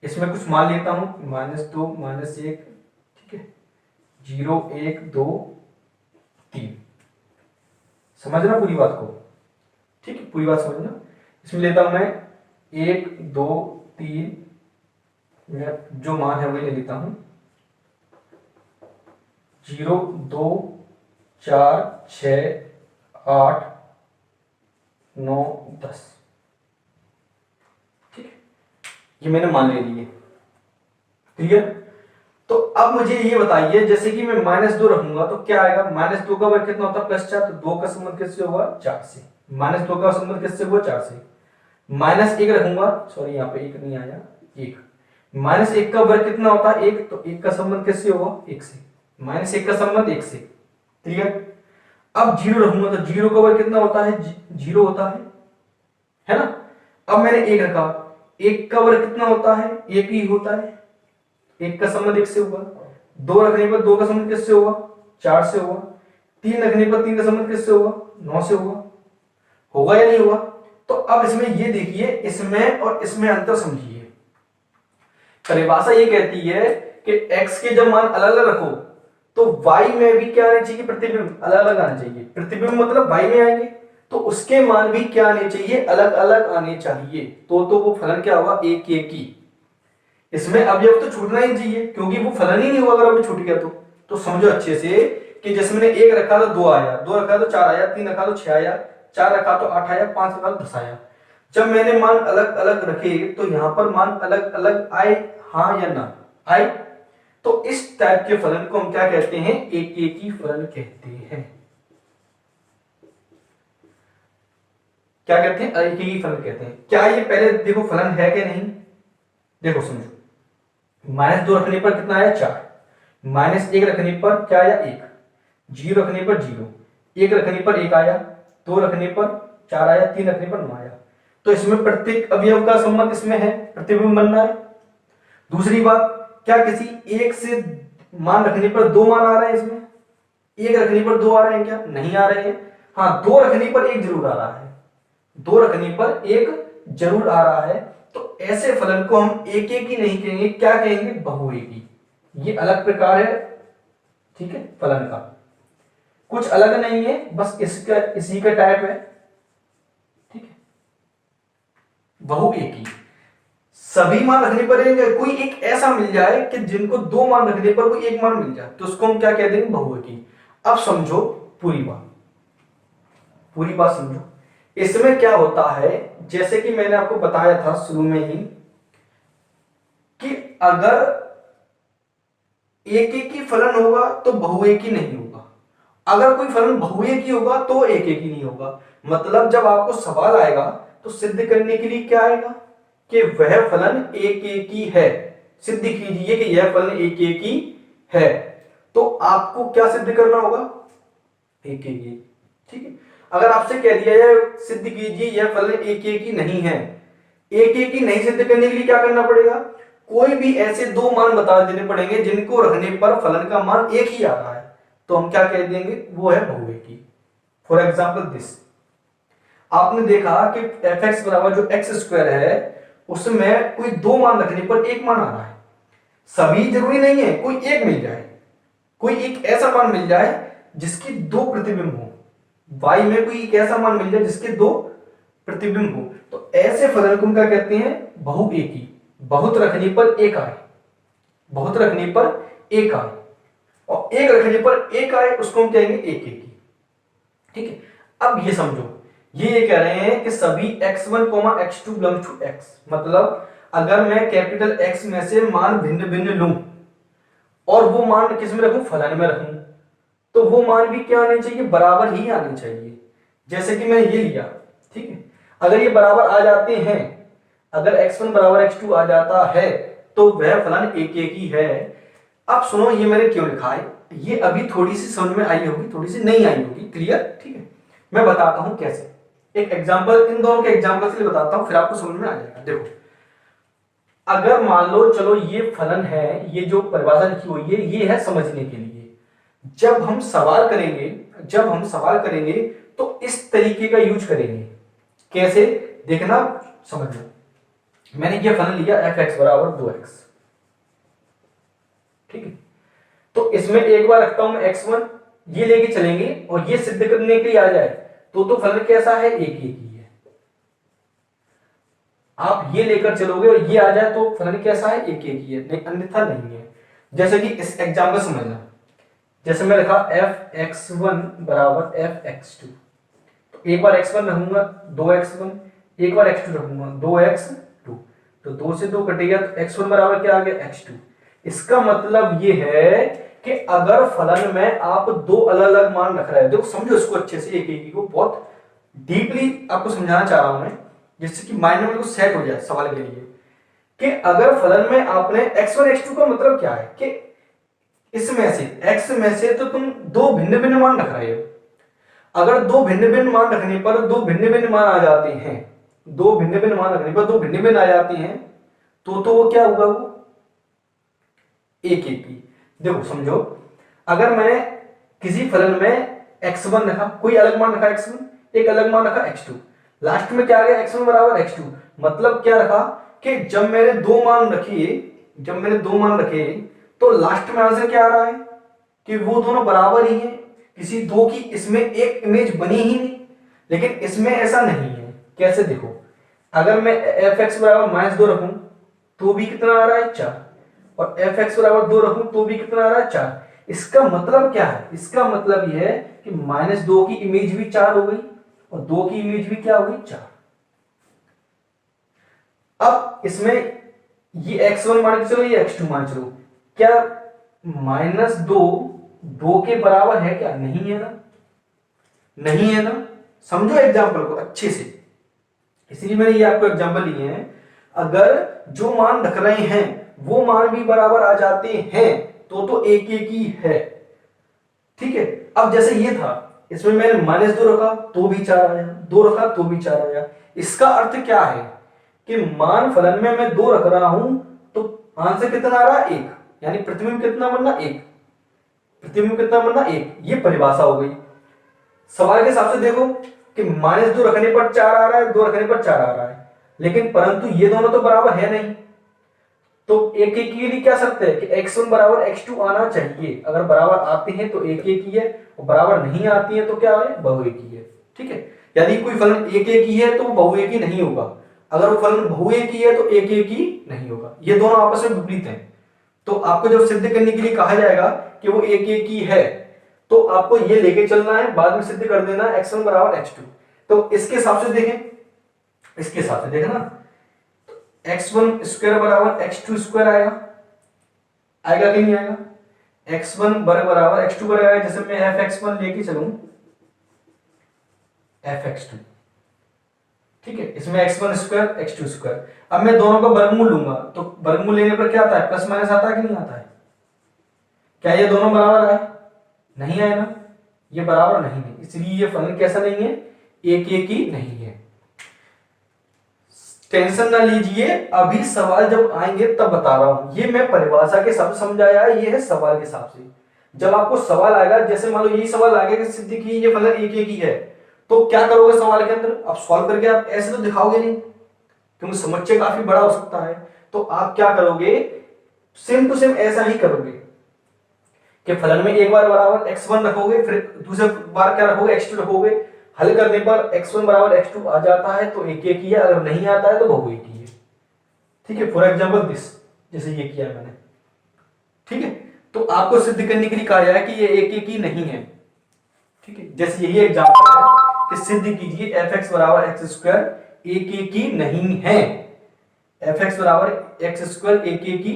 इसमें कुछ मान लेता हूं -2 -1, ठीक है, 0 1 2 3, समझना पूरी बात को, ठीक है, पूरी बात समझना। इसमें लेता हूं मैं 1 2 3, मैं जो मान है वही ले लेता हूं, 0 2 4 6 8 9 10, ठीक है, ये मैंने मान ले लिए, क्लियर। तो अब मुझे ये बताइए, जैसे कि मैं -2 रखूंगा तो क्या आएगा, -2 का वर्ग कितना होता है +4, तो 2 का संबंध किससे होगा 4 से, -2 का संबंध किससे हुआ 4 से। -1 रखूंगा, सॉरी यहाँ पे 1 नहीं आया, 1, -1 का वर्ग कितना होता है 1, तो 1 का संबंध किससे होगा 1 से, -1 का संबंध 1 से, क्लियर। अब 0 रखूंगा तो 0 का वर्ग कितना होता है 0 होता है ना। अब मैंने 1 रखा, 1 का वर्ग कितना होता है 1 ही होता है, 1 का संबंध 1 से होगा। 2 रखने पर 2 का संबंध किससे होगा 4 से होगा। 3 रखने पर 3 का संबंध किससे होगा 9 से होगा या नहीं होगा। तो अब इसमें ये देखिए, इसमें और इसमें अंतर समझिए। परिभाषा ये कहती है कि x के जब मान अलग अलग रखो तो y में भी क्या आना चाहिए, प्रतिबिंब अलग अलग आना चाहिए। प्रतिबिंब मतलब y में आएंगे तो उसके मान भी क्या आने चाहिए, अलग अलग आने चाहिए। तो वो फलन क्या होगा, एक एक ही। इसमें अवयव तो छूटना ही चाहिए क्योंकि वो फलन ही नहीं होगा अगर अवयव छूट गया तो समझो अच्छे से कि जैसे मैंने 1 रखा तो 2 आया, 2 रखा तो 4 आया, 3 रखा तो 6 आया, 4 रखा तो 8 आया, 5 रखा तो 10 आया। जब मैंने मान अलग अलग रखे तो यहां पर मान अलग अलग आए, हाँ या ना आए। तो इस टाइप के फलन को हम क्या कहते हैं, एक एक ही फलन कहते हैं। क्या कहते हैं, एक ही फलन कहते हैं। क्या ये पहले देखो फलन है कि नहीं, देखो समझो, -2 रखने पर कितना आया 4, -1 रखने पर क्या आया 1, 0 रखने पर 0, 1 रखने पर 1 आया, 2 रखने पर 4 आया, 3 रखने पर 9 आया। तो इसमें प्रत्येक अवयव का संबंध इसमें है, प्रतिबिंब बनना है। दूसरी बात, क्या किसी एक से मान रखने पर 2 मान आ रहे हैं, इसमें 1 रखने पर 2 आ रहे हैं क्या, नहीं आ रहे हैं। हाँ 2 रखने पर 1 जरूर आ रहा है, 2 रखने पर 1 जरूर आ रहा है। तो ऐसे फलन को हम एक एक ही नहीं कहेंगे, क्या कहेंगे, बहुएकी। ये अलग प्रकार है, ठीक है, फलन का कुछ अलग नहीं है, बस इसका इसी का टाइप है, ठीक है। बहुएकी सभी मान रखने पर कोई एक ऐसा मिल जाए कि जिनको 2 मान रखने पर कोई 1 मान मिल जाए तो उसको हम क्या कह देंगे, बहुएकी। अब समझो पूरी बात समझो। इसमें क्या होता है, जैसे कि मैंने आपको बताया था शुरू में ही अगर एक एक ही फलन होगा तो बहुएकी नहीं होगा, अगर कोई फलन बहुएकी होगा तो एक एक ही नहीं होगा। मतलब जब आपको सवाल आएगा तो सिद्ध करने के लिए क्या आएगा कि वह फलन एक एक ही है, सिद्ध कीजिए कि यह फलन एक एक ही है, तो आपको क्या सिद्ध करना होगा, एक एक ही। ठीक है, अगर आपसे कह दिया जाए सिद्ध कीजिए यह फलन एक एक ही नहीं है, एक एक ही नहीं सिद्ध करने के लिए क्या करना पड़ेगा, कोई भी ऐसे दो मान बता देने पड़ेंगे जिनको रखने पर फलन का मान एक ही आ रहा है, तो हम क्या कह देंगे, वो है बहुएकी। फॉर एग्जाम्पल दिस, आपने देखा कि fx बराबर जो एक्स स्क्वायर है उसमें कोई दो मान रखने पर एक मान आ रहा है। सभी जरूरी नहीं है, कोई एक मिल जाए, कोई एक ऐसा मान मिल जाए जिसके दो प्रतिबिंब हो, y में कोई एक ऐसा मान मिल जाए जिसके दो प्रतिबिंब हो, तो ऐसे फलन को क्या कहते हैं, बहुएकी। बहुत रखने पर एक आए, बहुत रखने पर एक आए, और एक रखने पर एक आए उसको हम कहेंगे एक एकी। ठीक है, अब ये समझो, ये कह रहे हैं कि सभी x1, x2 belongs to x, मतलब अगर मैं कैपिटल X में से मान भिन्न भिन्न लूं और वो मान किस में रखूं, फलन में रखूं, तो वो मान भी क्या आने चाहिए, बराबर ही आने चाहिए। जैसे कि मैं ये लिया, ठीक है, अगर ये बराबर आ जाते हैं, अगर x1 बराबर x2 आ जाता है तो वह फलन एक एक ही है। अब सुनो, ये मैंने क्यों लिखा है, ये अभी थोड़ी सी समझ में आई होगी, थोड़ी सी नहीं आई होगी, क्लियर। ठीक है, मैं बताता हूं कैसे, एक एग्जांपल, इन दोनों के एग्जांपल से बताता हूं, फिर आपको समझ में आ जाएगा। देखो, अगर मान लो चलो ये फलन है, ये जो परिभाषा लिखी हुई है ये है समझने के लिए, जब हम सवाल करेंगे, जब हम सवाल करेंगे तो इस तरीके का यूज करेंगे। कैसे, देखना, समझना। मैंने ये फलन लिया fx बराबर 2x, ठीक है, तो इसमें एक बार रखता हूं मैं x1, ये लेके चलेंगे और ये सिद्ध करने के लिए आ जाए तो फलन कैसा है, एक एक ही है। आप ये लेकर चलोगे और ये आ जाए तो फलन कैसा है, एक एक ही है, नहीं अन्यथा नहीं है। जैसे कि इस एग्जांपल समझना, जैसे मैं लिखा fx1 बराबर fx2, तो एक बार x1 रखूंगा 2x1, एक बार x2 रखूंगा 2x2, तो 2 से 2 कटेगा तो x1 बराबर क्या आ गया, x2। इसका मतलब ये है कि अगर फलन में आप दो अलग अलग मान रख रहे हो, देखो समझो इसको अच्छे से, एक एक को बहुत डीपली आपको समझाना चाह रहा हूं मैं, जिससे कि माइंड में बिल्कुल सेट हो जाए सवाल के लिए, कि अगर फलन में आपने x1 x2 का मतलब क्या है कि इसमें से x में से तो तुम दो भिन्न भिन्न मान रख रहे हो, अगर दो भिन्न भिन्न मान रखने पर दो भिन्न भिन्न मान आ जाते हैं, दो भिन्न भिन्न मान रखने पर दो भिन्न भिन्न आ जाती हैं, तो वो क्या होगा, वो एक एक ही। देखो समझो, अगर मैं किसी फलन में x1 रखा, कोई अलग मान रखा x1, एक अलग मान रखा x2, लास्ट में क्या आ गया, x1 बराबर x2, मतलब क्या रखा कि जब मैंने दो मान रखे तो लास्ट में आंसर क्या आ रहा है कि वो दोनों बराबर ही हैं, किसी दो की इसमें एक इमेज बनी ही नहीं। लेकिन इसमें ऐसा नहीं है। कैसे, देखो, अगर मैं fx बराबर -2 रखूं तो भी कितना आ रहा है, 4, और fx बराबर 2 रखूं तो भी कितना आ रहा है, 4। इसका मतलब क्या है, इसका मतलब यह है कि -2 की इमेज भी 4 हो गई और 2 की इमेज भी क्या हो गई, 4। अब इसमें ये x1 मान के चलो, ये x2 मान चलो, क्या -2 के बराबर है क्या, नहीं है ना, नहीं है ना। समझो एग्जांपल को अच्छे से, इसलिए मैंने ये आपको एग्जांपल लिए हैं। अगर जो मान रख रहे हैं वो मान भी बराबर आ जाते हैं तो एक एक ही है, ठीक है। अब जैसे ये था, इसमें मैंने -2 रखा तो भी 4 आया, 2 रखा तो भी 4 आया। इसका अर्थ क्या है कि मान फलन में मैं 2 रख रहा हूं तो आंसर कितना आ रहा है, 1, यानी प्रतिबिंब कितना बनना, 1, प्रतिबिंब कितना बनना, 1। ये परिभाषा हो गई। सवाल के हिसाब से देखो कि -2 रखने पर 4 आ रहा है, 2 रखने पर 4 आ रहा है, लेकिन परंतु ये दोनों तो बराबर है नहीं, तो एक एक के लिए क्या सकते हैं कि x1 बराबर x2 आना चाहिए। अगर बराबर आते हैं तो एक एक ही है, और बराबर नहीं आती है तो क्या है, बहुएकी है, ठीक है। यदि कोई फलन एक एक ही है तो वो बहुएकी नहीं होगा, अगर वो फलन बहुएकी है तो एक एक ही नहीं होगा। ये दोनों आपस में विपरीत हैं। तो आपको जब सिद्ध करने के लिए कहा जाएगा कि वो एक एक ही है तो आपको ये लेके चलना है, बाद में सिद्ध कर देना x1 बराबर x2। तो इसके हिसाब से देखें, इसके हिसाब से देखना, x1 स्क्वायर बराबर x2 स्क्वायर आएगा, आएगा कि नहीं आएगा? x1 वर्ग बराबर x2 वर्ग आएगा। जैसे मैं fx1 लेके चलूं fx2, ठीक है, इसमें x1 स्क्वायर x2 स्क्वायर। अब मैं दोनों का वर्गमूल लूंगा तो वर्गमूल लेने पर क्या आता है? प्लस माइनस आता है कि नहीं आता है? क्या ये दोनों बराबर आए? नहीं आए ना, ये बराबर नहीं है, इसलिए ये फलन कैसा नहीं है? एक ही नहीं है। टेंशन ना लीजिए, अभी सवाल जब आएंगे तब बता रहा हूं। ये मैं परिभाषा के शब्द समझाया, ये है सवाल के हिसाब से। जब आपको सवाल आएगा, जैसे मान लो यही सवाल आ गया कि सिद्ध की ये फलन एक ही है, तो क्या करोगे सवाल के अंदर? आप सॉल्व करके आप ऐसे तो दिखाओगे नहीं, क्योंकि समस्या काफी बड़ा हो सकता है। तो आप क्या करोगे? सेम टू सेम ऐसा ही करोगे कि फलन में एक बार बराबर x1 रखोगे, फिर दूसरे बार क्या रखोगे? x2 रखोगे। हल करने पर x1 बराबर x2 आ जाता है तो एक ही है, अगर नहीं आता है तो बहुएकी है। ठीक है, फॉर एग्जाम्पल दिस, जैसे ये किया मैंने। ठीक है, तो आपको सिद्ध करने के लिए कहा है कि ये एक ही नहीं है। ठीक है, जैसे यही एग्जाम्पल है कि सिद्ध कीजिए fx बराबर एक्स स्क्वायर एक ही नहीं है। fx बराबर एक्स स्क्वायर एक ही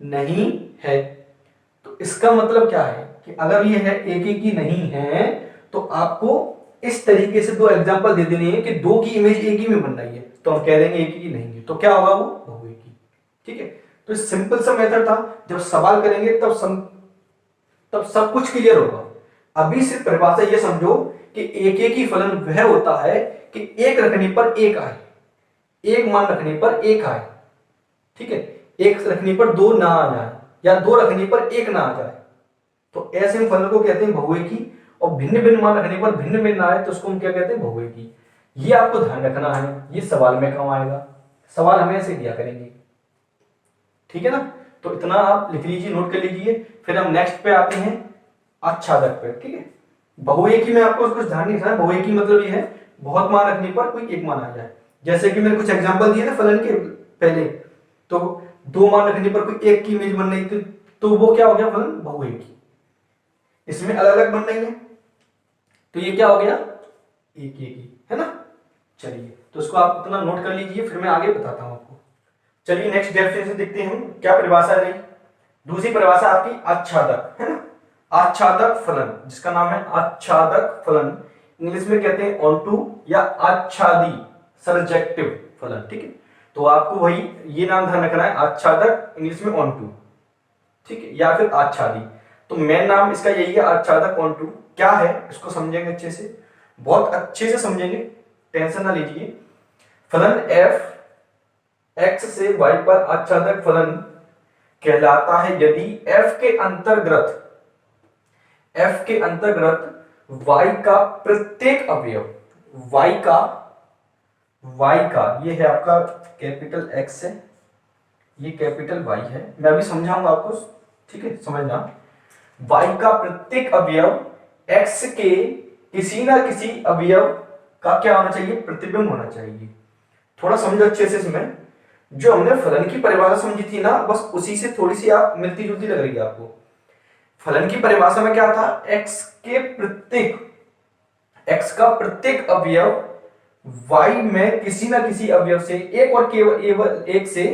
नहीं है। तो इसका मतलब क्या है कि अगर ये है एक ही नहीं है तो आपको इस तरीके से दो एग्जांपल दे देने हैं कि दो की इमेज एक ही में बन रही है, तो हम कह देंगे एक ही नहीं है, तो क्या होगा? वो बहुएकी। ठीक है, तो सिंपल सा मेथड था। जब सवाल करेंगे तब सब कुछ क्लियर होगा। अभी सिर्फ परिभाषा ये समझो कि एक ही फलन वह होता है कि एक रखने पर एक आए, एक मान रखने पर एक आए। ठीक है, एक रखने पर दो ना आ जाए, या दो रखने पर एक ना आ जाए, तो ऐसे फलन को कहते हैं बहुएकी। और भिन्न भिन्न मान रखने पर भिन्न भिन्न आए तो उसको हम क्या कहते हैं? बहुएकी। ये आपको ध्यान रखना है, ये सवाल में कम आएगा, सवाल हमें ऐसे दिया करेंगे। ठीक है ना, तो इतना आप लिख लीजिए, नोट कर लीजिए। फिर हम नेक्स्ट पे आते हैं, आच्छादक पे। ठीक है, बहुएकी में आपको कुछ ध्यान नहीं रखना है। बहुएकी मतलब ये है बहुत मान रखने पर कोई एक मान आ जाए। जैसे कि मैंने कुछ एग्जांपल दिए ना फलन के पहले, तो दो मान रखने पर कोई एक की इमेज बन रही थी, तो वो क्या हो गया? फलन बहुएकी। इसमें अलग अलग बन रही है तो ये क्या हो गया? एक ही है ना। चलिए, तो इसको आप इतना नोट कर लीजिए, फिर मैं आगे बताता हूं आपको। चलिए नेक्स्ट डेफिनेशन देखते हैं हम, क्या परिभाषा रही। दूसरी परिभाषा आपकी आच्छादक है ना। आच्छादक फलन, जिसका नाम है आच्छादक फलन, इंग्लिश में कहते हैं ऑनटू या आच्छादी, सरजेक्टिव फलन। ठीक है, तो आपको वही ये नाम ध्यान रखना है, आच्छादक, इंग्लिश में ऑनटू। ठीक है, या फिर आच्छादी। तो मेन नाम इसका यही है, आच्छादक ऑनटू। क्या है इसको समझेंगे अच्छे से, बहुत अच्छे से समझेंगे, टेंशन ना लीजिए। फलन f x से y पर आच्छादक फलन कहलाता है यदि f के अंतर्गत y का प्रत्येक अवयव, y का ये है आपका कैपिटल X है, ये कैपिटल Y है, मैं अभी समझाऊंगा आपको। ठीक है, समझना। y का प्रत्येक अवयव x के किसी ना किसी अवयव का क्या होना चाहिए? प्रतिबिंब होना चाहिए। थोड़ा समझो अच्छे से इसमें। जो हमने फलन की परिभाषा समझी थी ना, बस उसी से थोड़ी सी आप मिलती जुलती लग रही है आपको। फलन की परिभाषा में क्या था? x का प्रत्येक अवयव y में किसी ना किसी अवयव से एक और केवल एक से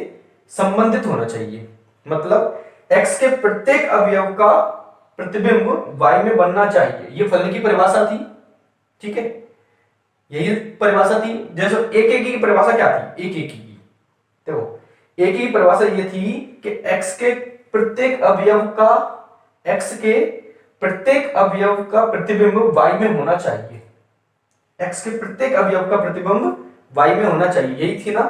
संबंधित होना चाहिए। मतलब x के प्रत्येक अवयव का प्रतिबिंब y में बनना चाहिए, ये फलन की परिभाषा थी। ठीक है, यही परिभाषा थी। जैसे एक की परिभाषा क्या थी? एक की देखो, एक की परिभाषा ये थी कि x के प्रत्येक अवयव का प्रतिबिंब y में होना चाहिए। x के प्रत्येक अवयव का प्रतिबिंब y में होना चाहिए, यही थी ना।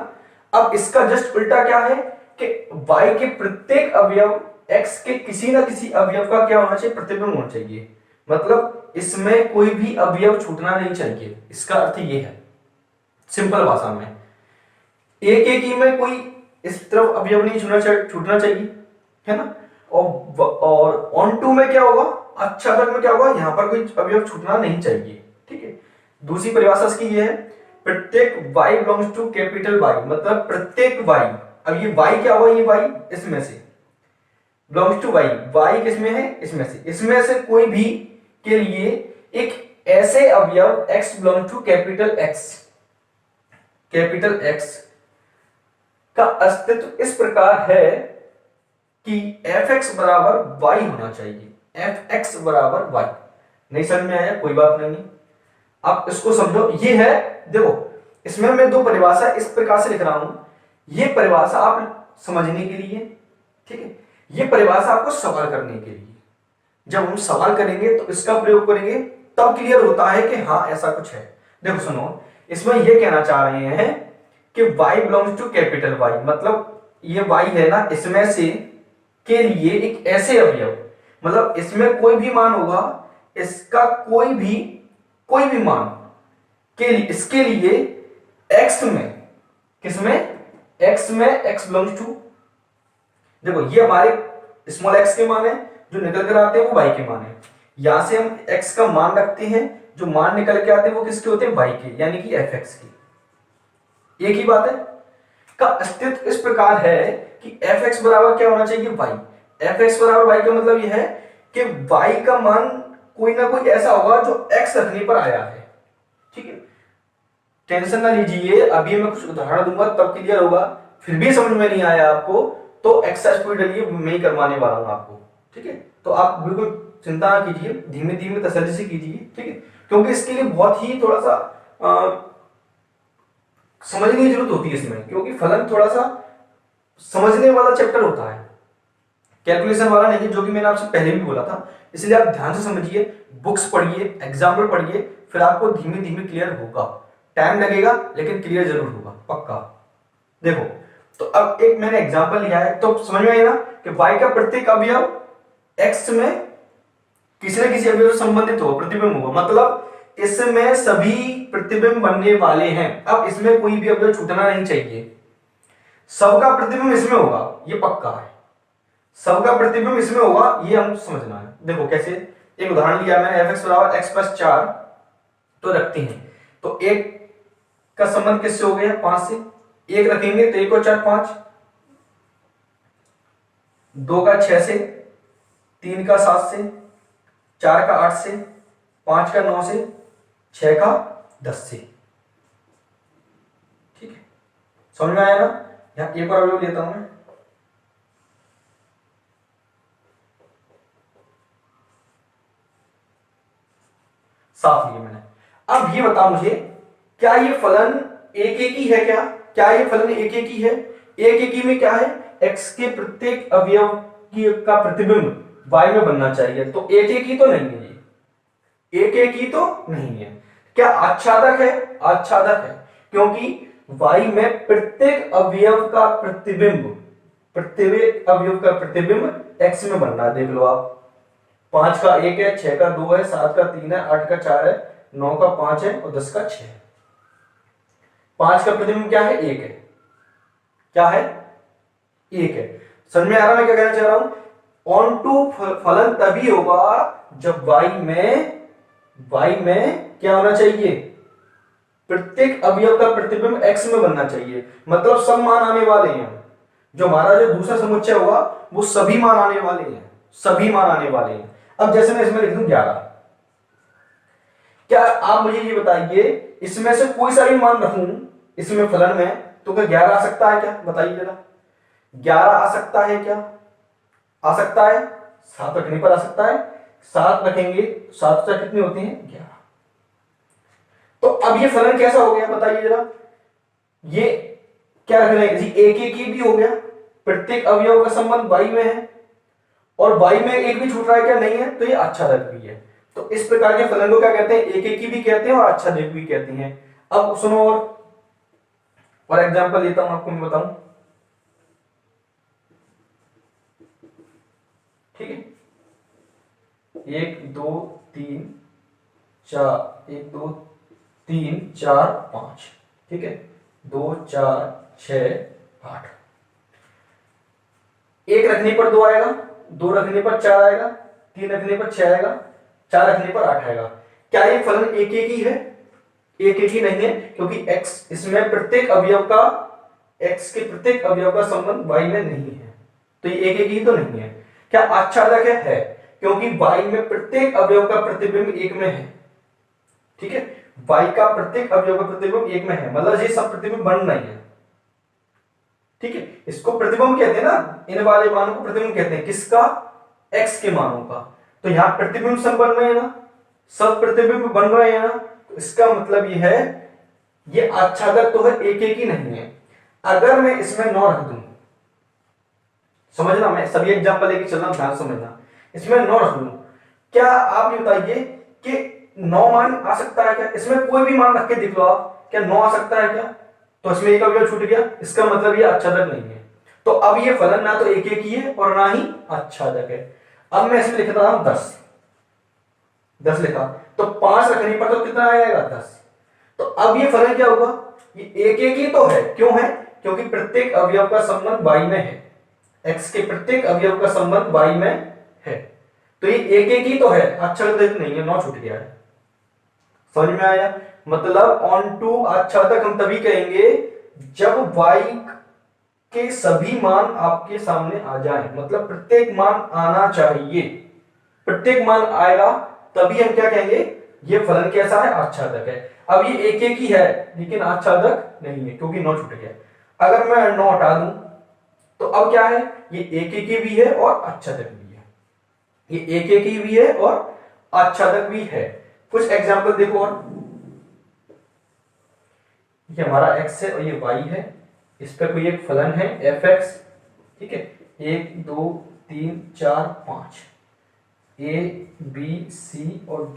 अब इसका जस्ट उल्टा क्या है कि y के प्रत्येक अवयव x के किसी ना किसी अवयव का क्या होना चाहिए? प्रतिबिंब होना चाहिए। मतलब इसमें कोई भी अवयव छूटना नहीं चाहिए, इसका अर्थ ये है सिंपल भाषा में। एक ही में कोई इस तरफ अवयव नहीं छूटना चाहिए, है ना। और ऑन टू में क्या होगा? आच्छादक में क्या होगा? यहां पर कोई अवयव छूटना नहीं चाहिए। ठीक है, दूसरी परिभाषा इसकी ये है, प्रत्येक y belongs to capital Y, मतलब प्रत्येक y। अब ये y क्या हुआ? ये y इसमें से बिलोंग्स टू y किसमें है? इसमें से कोई भी के लिए एक ऐसे अवयव x belongs to capital X का अस्तित्व इस प्रकार है कि एफ एक्स बराबर वाई होना चाहिए, एफ एक्स बराबर वाई। नहीं समझ में आया, कोई बात नहीं, आप इसको समझो। ये है, देखो इसमें मैं दो परिभाषा इस प्रकार से लिख रहा हूं, ये परिभाषा आप समझने के लिए, ठीक है, ये परिभाषा आपको सवाल करने के लिए। जब हम सवाल करेंगे तो इसका प्रयोग करेंगे, तब क्लियर होता है कि हाँ ऐसा कुछ है। देखो सुनो, इसमें ये कहना चाह रहे हैं कि y belongs to capital Y, मतलब ये y है ना, इसमें से के लिए एक ऐसे अवयव, मतलब इसमें कोई भी मान होगा, इसका कोई भी मान के लिए, इसके लिए x में, किसमें, x में x बिलोंग्स टू, देखो ये हमारे स्मॉल x के मान है, जो निकल कर आते हैं वो y के मान है। यहां से हम x का मान रखते हैं, जो मान निकल के आते हैं वो किसके होते हैं, y के, यानी कि fx के। एक ही बात है, का अस्तित्व इस प्रकार है कि fx बराबर क्या होना चाहिए, y। fx बराबर y का मतलब यह है कि y का मान कोई ना कोई ऐसा होगा जो x रखने पर आया है, ठीक है। टेंशन ना लीजिए, अभी मैं कुछ उदाहरण दूंगा तब क्लियर होगा। फिर भी समझ में नहीं आया आपको तो एक्सरसाइज पूरी डलिए, मैं ही करवाने वाला हूं आपको, ठीक है। तो आप बिल्कुल चिंता ना कीजिए, धीमे धीमे तसल्ली से कीजिए, ठीक है, क्योंकि इसके लिए बहुत ही थोड़ा सा समझने की जरूरत होती है इसमें, क्योंकि फलन थोड़ा सा समझने वाला चैप्टर होता है, कैलकुलेशन वाला नहीं है, जो कि मैंने आपसे पहले भी बोला था। इसलिए आप ध्यान से समझिए, बुक्स पढ़िए, एग्जाम्पल पढ़िए, फिर आपको धीमे धीमे क्लियर होगा। टाइम लगेगा लेकिन क्लियर जरूर होगा, पक्का। देखो तो अब एक मैंने एग्जाम्पल लिया है, तो समझ में आया ना कि y का प्रत्येक अवयव x में किसी न किसी अवयव से संबंधित हो, प्रतिबिंब होगा, मतलब इसमें सभी प्रतिबिंब बनने वाले हैं। अब इसमें कोई भी अवयव छूटना नहीं चाहिए, सबका प्रतिबिंब इसमें होगा, ये पक्का है, सबका प्रतिबिंब इसमें होगा, ये हम समझना है। देखो कैसे, एक उदाहरण लिया मैंने, एफ एक्स बराबर एक्स प्लस 4 तो रखते हैं, तो एक का संबंध किससे हो गया, 5 से, एक रखेंगे तो 1 और 4 5, 2 का 6 से, 3 का 7 से, 4 का 8 से, 5 का 9 से, 6 का 10 से, ठीक है। समझ में आया ना। यहां एक और अवयव लेता हूं मैं, साफ लिया मैंने। अब ये बता मुझे, क्या ये फलन एक एक ही है, क्या ये फलन एक एक ही है। एक एक ही में क्या है, x के प्रत्येक अवयव की का प्रतिबिंब y में बनना चाहिए, तो एक एक ही तो नहीं है, ये एक एक ही तो नहीं है। क्या आच्छादक है, आच्छादक है, क्योंकि y में प्रत्येक अवयव का प्रतिबिंब, प्रत्येक अवयव का प्रतिबिंब x में बनना है। देख लो आप, 5 का 1 है, 6 का 2 है, 7 का 3 है, 8 का 4 है, 9 का 5 है और 10 का 6 है। 5 का प्रतिबिंब क्या है, 1 है, क्या है, 1 है। समझ में आ रहा मैं क्या कहना चाह रहा हूं, ऑन टू फलन तभी होगा जब y में क्या होना चाहिए, प्रत्येक अवयव का प्रतिबिंब x में बनना चाहिए, मतलब सब मान आने वाले हैं। जो हमारा जो दूसरा समुच्चय होगा वो सभी मान आने वाले हैं, सभी मान आने वाले हैं। अब जैसे मैं इसमें लिख दूं 11, क्या आप मुझे ये बताइए, इसमें से कोई सा भी मान रखूं इसमें फलन में, तो क्या 11 आ सकता है क्या, बताइए जरा। 11 आ सकता है क्या, आ सकता है, 7 रखने पर आ सकता है, 7 रखेंगे, 7 से कितने होते हैं, 11। तो अब ये फलन कैसा हो गया बताइए जरा, ये क्या रख रहे हैं जी, एक एक ही भी हो गया, प्रत्येक अवयव का संबंध y में है, और y में एक भी छूट रहा है क्या, नहीं है, तो ये आच्छादक भी है। तो इस प्रकार के फलन को क्या कहते हैं, एक एक ही भी कहते हैं और आच्छादक भी कहते हैं। अब सुनो, और एग्जांपल लेता हूं आपको, मैं बताऊं, ठीक है, 1 2 3 4, 1 2 3 4 5, ठीक है, 2 4 6 8, 1 रखने पर 2 आएगा, 2 रखने पर 4 आएगा, 3 रखने पर 6 आएगा, 4 रखने पर 8 आएगा। क्या ये फलन एक एक ही है, एक एक ही नहीं है, क्योंकि x इसमें प्रत्येक अवयव का, x के प्रत्येक अवयव का संबंध y में नहीं है, तो ये एक एक ही तो नहीं है। क्या आच्छादक है, क्योंकि y में प्रत्येक अवयव का प्रतिबिंब एक में है, ठीक है, y का प्रत्येक अवयव का प्रतिबिंब एक में है, मतलब ये सब प्रतिबिंब बन नहीं है। ठीक है, इसको प्रतिबिंब कहते हैं ना, इन वाले मानों को प्रतिबिंब कहते हैं, किसका, x के मानों का। तो यहां प्रतिबिंब सब बन रहे हैं ना, सब प्रतिबिंब बन रहे हैं ना, तो इसका मतलब ये है ये आच्छादक तो है, एक एक ही नहीं है। अगर मैं इसमें 9 रख दूं, समझना, मैं सभी एग्जांपल लेके चल रहा हूं, ध्यान समझना, इसमें 9 रख दूं, क्या आप ये बताइए कि 9 मान आ सकता है क्या, इसमें कोई भी मान रख के दिख लो आप, क्या 9 आ सकता है क्या, तो इसमें एक अवयव छूट गया, इसका मतलब ये आच्छादक नहीं है। तो अब ये फलन ना तो एक एक ही है और ना ही आच्छादक है। अब मैं इसमें लिख रहा हूं 10 लिखा, तो 5 रखने पर तो कितना आएगा, 10। तो अब ये फलन क्या होगा, ये एक एक ही तो है, क्यों है, क्योंकि प्रत्येक अवयव का संबंध y में है, x के प्रत्येक अवयव का संबंध y में है, तो ये एक एक ही तो है, आच्छादक नहीं है, 9 छूट गया है। समझ में आया, मतलब ऑन टू आच्छादक हम तभी कहेंगे जब y के सभी मान आपके सामने आ जाए, मतलब प्रत्येक मान आना चाहिए, प्रत्येक मान आएगा तभी हम क्या कहेंगे, ये फलन कैसा है, आच्छादक है। अब ये एक एक ही है लेकिन आच्छादक नहीं है, क्योंकि 9 छूट गया। अगर मैं 9 हटा दूं तो अब क्या है, ये एक एक ही भी है और आच्छादक भी है, ये एक एक ही भी है और आच्छादक भी है। कुछ एग्जाम्पल देखो, और ये हमारा x है और ये y है, इस पर कोई एक फलन है fx, ठीक है, 1 2 3 4 5, a b c और d,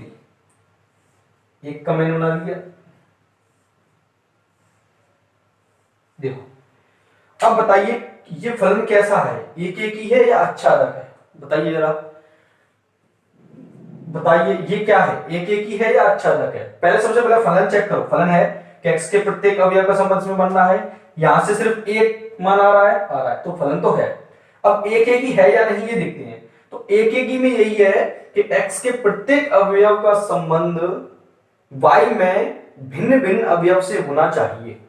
एक का मैंने बना दिया। देखो अब बताइए ये फलन कैसा है, एक एक ही है या आच्छादक है, बताइए जरा, बताइए ये क्या है, एक एक ही है या आच्छादक है। पहले सबसे पहले फलन चेक करो, फलन है कि x के प्रत्येक अवयव का संबंध में बन रहा है, यहां से सिर्फ एक मान आ रहा है, तो फलन तो है। अब एक एक ही है या नहीं ये देखते हैं, तो एक एक ही में यही है कि x के प्रत्येक अवयव का संबंध y में भिन्न भिन्न अवयव से होना चाहिए,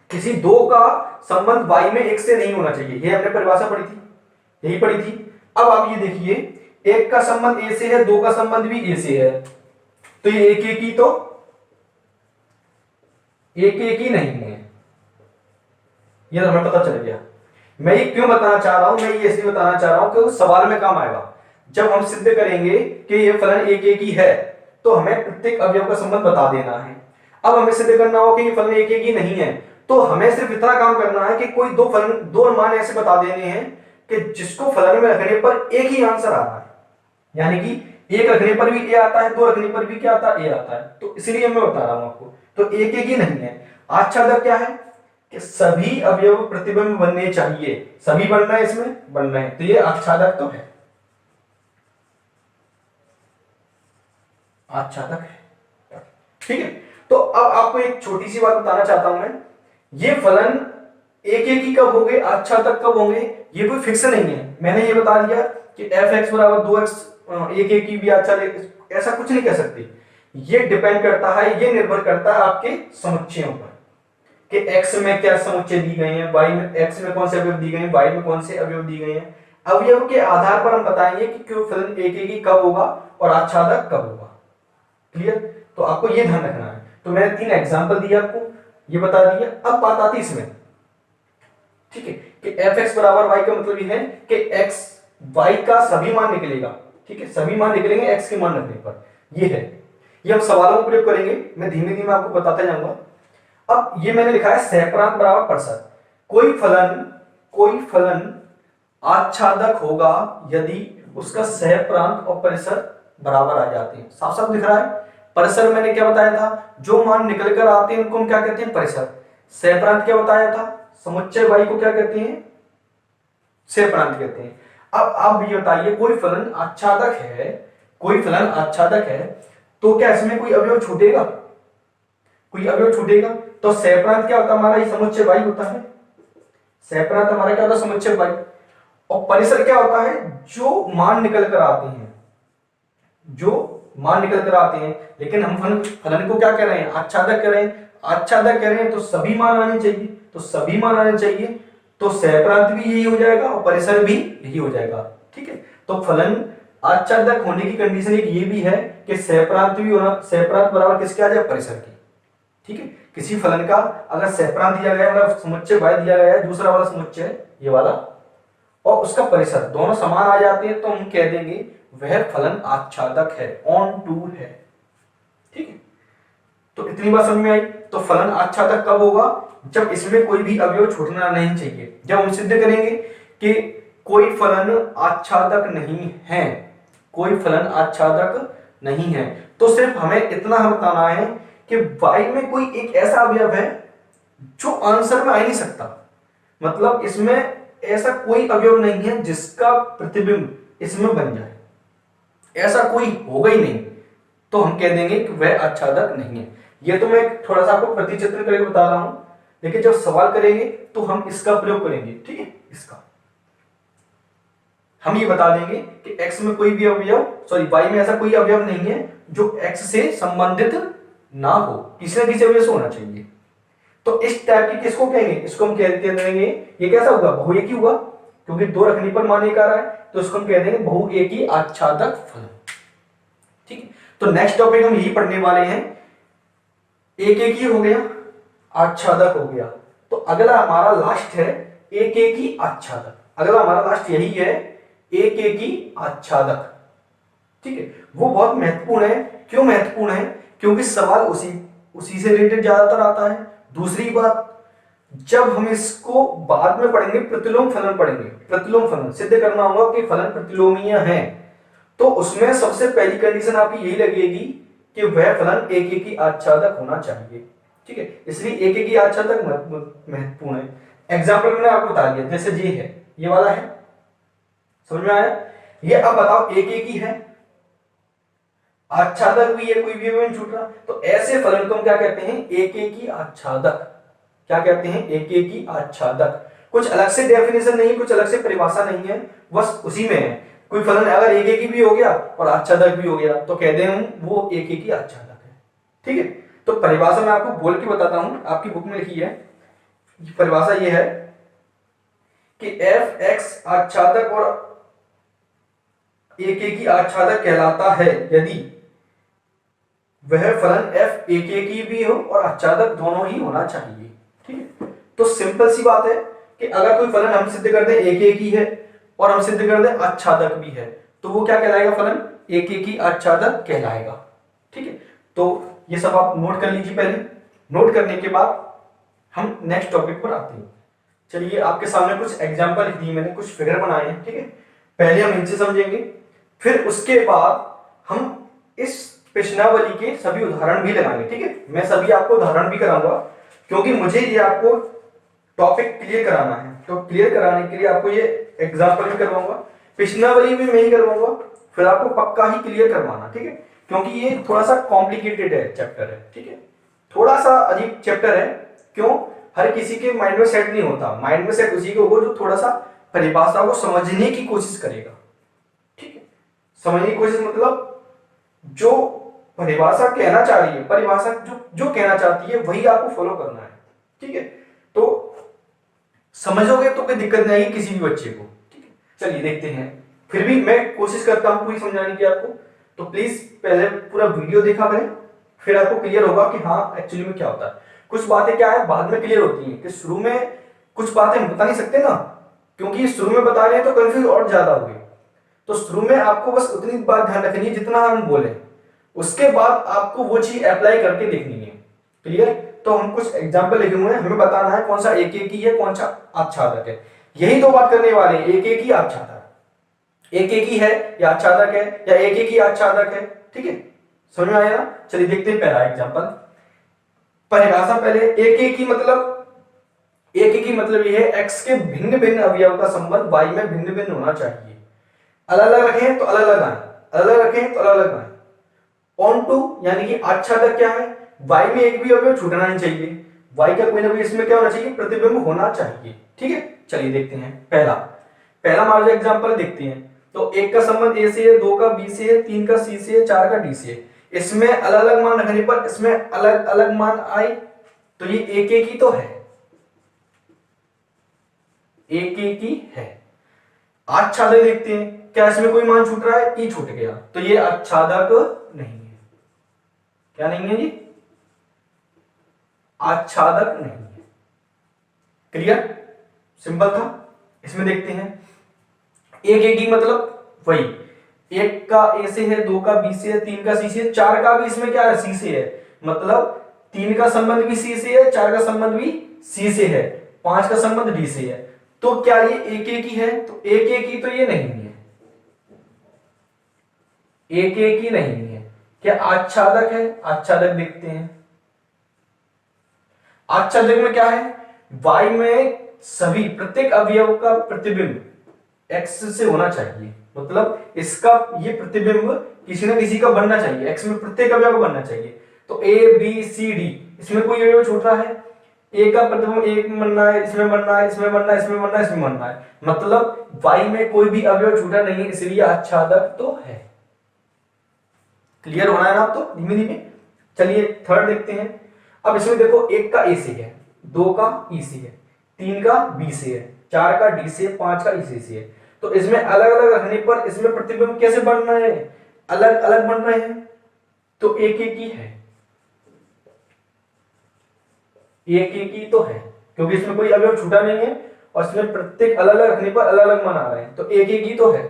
किसी दो का संबंध y में एक से नहीं होना चाहिए, ये हमने परिभाषा पढ़ी थी, यही पढ़ी थी। अब आप ये देखिए, एक का संबंध a से है, दो का संबंध भी a से है, तो ये एक एक ही तो एक एक ही नहीं है, ये हमें पता चल गया। मैं ये क्यों बताना चाह रहा हूं, मैं ये इसलिए बताना चाह रहा हूं कि सवाल में काम आएगा। जब हम सिद्ध करेंगे कि ये फलन एक एक ही है तो हमें प्रत्येक अवयव का संबंध बता देना है। अब हमें सिद्ध करना हो कि ये फलन एक एक ही नहीं है, तो हमें सिर्फ इतना काम करना है कि कोई दो मान ऐसे बता देने हैं कि जिसको फलन में रखने पर एक ही आंसर आ रहा है, यानी कि एक रखने पर भी ए आता है, दो रखने पर भी क्या आता है, ए आता है, तो इसलिए मैं बता रहा हूं आपको, तो एक एक ही नहीं है। आच्छादक क्या है कि सभी अवयव प्रतिबिंब बनने चाहिए, सभी बनना है, इसमें बनना है, तो ये आच्छादक तो है, आच्छादक है, ठीक है। तो अब आपको एक छोटी सी बात बताना चाहता हूं मैं, ये फलन एक एक ही कब होंगे, आच्छादक कब होंगे, ये कोई फिक्स नहीं है। मैंने ये बता दिया कि fx बराबर 2x एक एक ही भी आच्छादक, ऐसा कुछ नहीं कह सकते, ये डिपेंड करता है, ये निर्भर करता है आपके समुच्चयों पर कि x में क्या समुच्चय दी गए हैं, y में x में कौन से अवयव दी गए हैं, y में कौन से अवयव दी गए हैं। अवयव के आधार पर हम बताएंगे कि क्यों फलन एक एक ही कब होगा और आच्छादक कब होगा, क्लियर। तो आपको ये ध्यान रखना है। तो मैंने 3 एग्जांपल दिए आपको, ये बता दिया। अब बात आती इसमें, ठीक है, कि fx बराबर y का मतलब ये है कि x y का सभी मान निकलेगा, ठीक है, सभी मान निकलेंगे x के मान रखने पर, ये है, ये हम सवालों में प्रयोग करेंगे, मैं धीमे धीमे आपको बताता जाऊंगा। अब ये मैंने लिखा है सहप्रांत बराबर परिसर, कोई फलन आच्छादक होगा यदि उसका सहप्रांत और परिसर बराबर आ जाते हैं, साफ साफ दिख रहा है। परिसर मैंने क्या बताया था, जो मान निकल कर आते हैं उनको हम क्या कहते हैं, परिसर। सहप्रांत क्या बताया था, समुच्चय y को क्या कहते हैं, सहप्रांत कहते हैं। अब आप ये बताइए, कोई फलन आच्छादक है तो क्या इसमें कोई अवयव छूटेगा, कोई अवयव छूटेगा। तो सहप्रांत क्या होता है हमारा, ये समुच्चय y होता है, सहप्रांत हमारा क्या होता है, समुच्चय y। और परिसर क्या होता है, जो मान निकल कर आते हैं, लेकिन हम फलन को क्या कह रहे हैं, आच्छादक कह रहे हैं, तो सभी मान आने चाहिए, तो सहप्रांत भी यही हो जाएगा और परिसर भी यही हो जाएगा, ठीक है। तो फलन आच्छादक होने की कंडीशन एक ये भी है कि सहप्रांत भी होना, सहप्रांत बराबर किसके आ जाए, परिसर की, ठीक है, किसी फलन का अगर सेपरांत दिया गया मतलब समुच्चय y दिया गया है, दूसरा वाला समुच्चय ये वाला, और उसका परिसर दोनों समान आ जाते हैं, तो हम कह देंगे वह फलन आच्छादक है, ऑन टू है। ठीक है, तो इतनी बात समझ में आई। तो फलन आच्छादक कब होगा? जब इसमें कोई भी अवयव छूटना नहीं चाहिए। जब हम सिद्ध करेंगे कि कोई फलन आच्छादक नहीं है, कोई फलन आच्छादक नहीं है, तो सिर्फ हमें इतना बताना है कि y में कोई एक ऐसा अवयव है जो आंसर में आ ही नहीं सकता, मतलब इसमें ऐसा कोई अवयव नहीं है जिसका प्रतिबिंब इसमें बन जाए, ऐसा कोई होगा ही नहीं, तो हम कह देंगे कि वह आच्छादक नहीं है। ये तो मैं थोड़ा सा आपको प्रतिचित्रण करके बता रहा हूं, लेकिन जब सवाल करेंगे तो हम इसका प्रयोग करेंगे। ठीक है, इसका हम ये बता देंगे कि x में कोई भी अवयव, सॉरी y में ऐसा कोई अवयव नहीं है जो x से संबंधित ना हो, किसी न किसी अवयव से होना चाहिए। तो इस टाइप की किसको कहेंगे? इसको हम कहते देंगे ये कैसा होगा? बहुएकी हुआ, क्योंकि दो रखने पर मान एक आ रहा है, तो इसको हम कह देंगे बहुएकी आच्छादक फलन। ठीक है, तो नेक्स्ट टॉपिक हम यही पढ़ने वाले हैं। एक एक ही हो गया, आच्छादक हो गया, तो अगला हमारा लास्ट है एक एक ही आच्छादक। अगला हमारा लास्ट यही है, एक एक ही आच्छादक। ठीक है, वो बहुत महत्वपूर्ण है। क्यों महत्वपूर्ण है? क्योंकि सवाल उसी से रिलेटेड ज्यादातर आता है। दूसरी बात, जब हम इसको बाद में पढ़ेंगे, प्रतिलोम फलन पढ़ेंगे, प्रतिलोम फलन सिद्ध करना होगा कि फलन प्रतिलोमीय है, तो उसमें सबसे पहली कंडीशन आपकी यही लगेगी कि वह फलन एक एक ही आच्छादक होना चाहिए। ठीक है, इसलिए एक एक ही आच्छादक महत्वपूर्ण है। एग्जाम्पल मैंने आपको बता दिया, जैसे ये है, ये वाला है, समझ में आया? ये अब बताओ एक एक ही है, आच्छादक भी है, कोई भी नहीं छूट रहा, तो ऐसे फलन को हम क्या कहते हैं? एक एक ही आच्छादक। क्या कहते हैं? एक एक ही आच्छादक। कुछ अलग से डेफिनेशन नहीं, कुछ अलग से परिभाषा नहीं है, बस उसी में है। कोई फलन अगर एक एक ही भी हो गया और आच्छादक भी हो गया, तो कहते हैं वो एक एक ही आच्छादक है। ठीक है, तो परिभाषा मैं आपको बोल के बताता हूं, आपकी बुक में लिखी है परिभाषा, ये है कि एफ एक्स आच्छादक और एक एक ही आच्छादक कहलाता है यदि वह फलन f एक एक ही भी हो और आच्छादक दोनों ही होना चाहिए। ठीक है, तो सिंपल सी बात है कि अगर कोई फलन हम सिद्ध कर दें एक एक ही है और हम सिद्ध कर दें आच्छादक भी है, तो वो क्या कहलाएगा? फलन एक एक ही आच्छादक कहलाएगा। ठीक है, तो ये सब आप नोट कर लीजिए। पहले नोट करने के बाद हम नेक्स्ट टॉपिक पर आते हैं। चलिए, आपके सामने कुछ एग्जांपल लिख दिए मैंने, कुछ फिगर बनाए हैं। ठीक है, पहले हम इनसे समझेंगे, फिर उसके बाद हम इस प्रश्नावली के सभी उदाहरण भी लगाएंगे। ठीक है, मैं सभी आपको उदाहरण भी कराऊंगा, क्योंकि मुझे ये आपको टॉपिक क्लियर कराना है, तो क्लियर कराने के लिए आपको ये एग्जांपल भी करवाऊंगा, प्रश्नावली भी मैं ही करवाऊंगा, फिर आपको पक्का ही क्लियर करवाना। ठीक है, क्योंकि ये थोड़ा सा कॉम्प्लिकेटेड है, चैप्टर है। ठीक है, थोड़ा सा अजीब चैप्टर है। क्यों? हर किसी के माइंड में सेट नहीं होता, माइंड में सेट उसी को होगा जो थोड़ा सा परिभाषा को समझने की कोशिश करेगा। ठीक है, समझने की कोशिश मतलब जो परिभाषा कहना चाह रही है, परिभाषा जो कहना चाहती है वही आपको फॉलो करना है। ठीक है, तो समझोगे तो कोई दिक्कत नहीं आएगी किसी भी बच्चे को। ठीक है, चलिए देखते हैं। फिर भी मैं कोशिश करता हूं पूरी समझाने की आपको, तो प्लीज पहले पूरा वीडियो देखा करें, फिर आपको क्लियर होगा कि हाँ एक्चुअली में क्या होता है। कुछ बातें क्या है बाद में क्लियर होती हैं, कि शुरू में कुछ बातें बता नहीं सकते ना, क्योंकि शुरू में बता रहे हैं तो कंफ्यूज और ज्यादा हो गई। तो शुरू में आपको बस उतनी बात ध्यान रखनी है जितना हम बोले, उसके बाद आपको वो चीज अप्लाई करके देखनी है। क्लियर? तो हम कुछ एग्जांपल लिखे हुए हैं, हमें बताना है कौन सा एक एक ही है, कौन सा आच्छादक है। यही तो बात करने वाले हैं, एक एक ही आच्छादक, एक एक ही है या आच्छादक है, या एक एक ही आच्छादक है। ठीक है, समझ में आया ना? चलिए देखते हैं पहला एग्जांपल। परिभाषा पहले, एक एक ही मतलब, एक एक ही मतलब ये है x के भिन्न भिन्न अवयव का संबंध y में भिन्न भिन्न होना चाहिए। अलग अलग रखें तो अलग अलग आए, अलग अलग रखें तो अलग अलग आए। ऑन टू यानी कि आच्छादक क्या है? y में एक भी अवयव छूटना नहीं चाहिए, y का कोई ना कोई इसमें क्या होना चाहिए? प्रतिबिंब होना चाहिए। ठीक है, चलिए देखते हैं। पहला हमारा जो एग्जांपल देखते हैं, तो एक का संबंध a से है, दो का b से है, तीन का c से है, चार का d से है। इसमें अलग अलग मान रखने पर इसमें अलग अलग मान आए, तो ये एक एक ही तो है, एक एक ही है। आच्छादक देखते हैं, क्या इसमें कोई मान छूट रहा है? ई छूट गया, तो ये आच्छादक नहीं है। क्या नहीं है जी? आच्छादक नहीं है। क्लियर, सिंपल था। इसमें देखते हैं एक एक ही मतलब वही, एक का ए से है, दो का बी से है, तीन का सी से है, चार का भी इसमें क्या है, सी से है। मतलब तीन का संबंध भी सी से है, चार का संबंध भी सी से है, पांच का संबंध डी से है। तो क्या ये एक एक ही है? तो एक एक ही तो ये नहीं है, एक एक ही नहीं है। क्या आच्छादक है? आच्छादक देखते हैं। आच्छादक में क्या है, वाई में सभी प्रत्येक अवयव का प्रतिबिंब एक्स से होना चाहिए। मतलब इसका ये प्रतिबिंब किसी ना किसी का बनना चाहिए, एक्स में प्रत्येक अवयव का बनना चाहिए। तो ए बी सी डी, इसमें कोई अवयव छूट रहा है, ए का प्रतिबिंब एक में बनना है, इसमें बनना है, इसमें बनना है, इसमें बनना है, इसमें बनना है। मतलब वाई में कोई भी अवयव छूटा नहीं है, इसलिए आच्छादक तो है। क्लियर होना है ना आप तो धीमे धीमे। चलिए थर्ड देखते हैं। अब इसमें देखो, एक का ए से है, दो का ई से है, तीन का बी से है, चार का डी से, पांच का ई से है। तो इसमें अलग अलग रखने पर इसमें प्रतिबिंब कैसे बन रहे हैं, अलग अलग बन रहे हैं। तो एक एक ही है, एक एक ही तो है, क्योंकि इसमें कोई अवयव छूटा नहीं है और इसमें प्रत्येक अलग अलग रखने पर अलग अलग मान आ रहे हैं। तो एक एक ही तो है।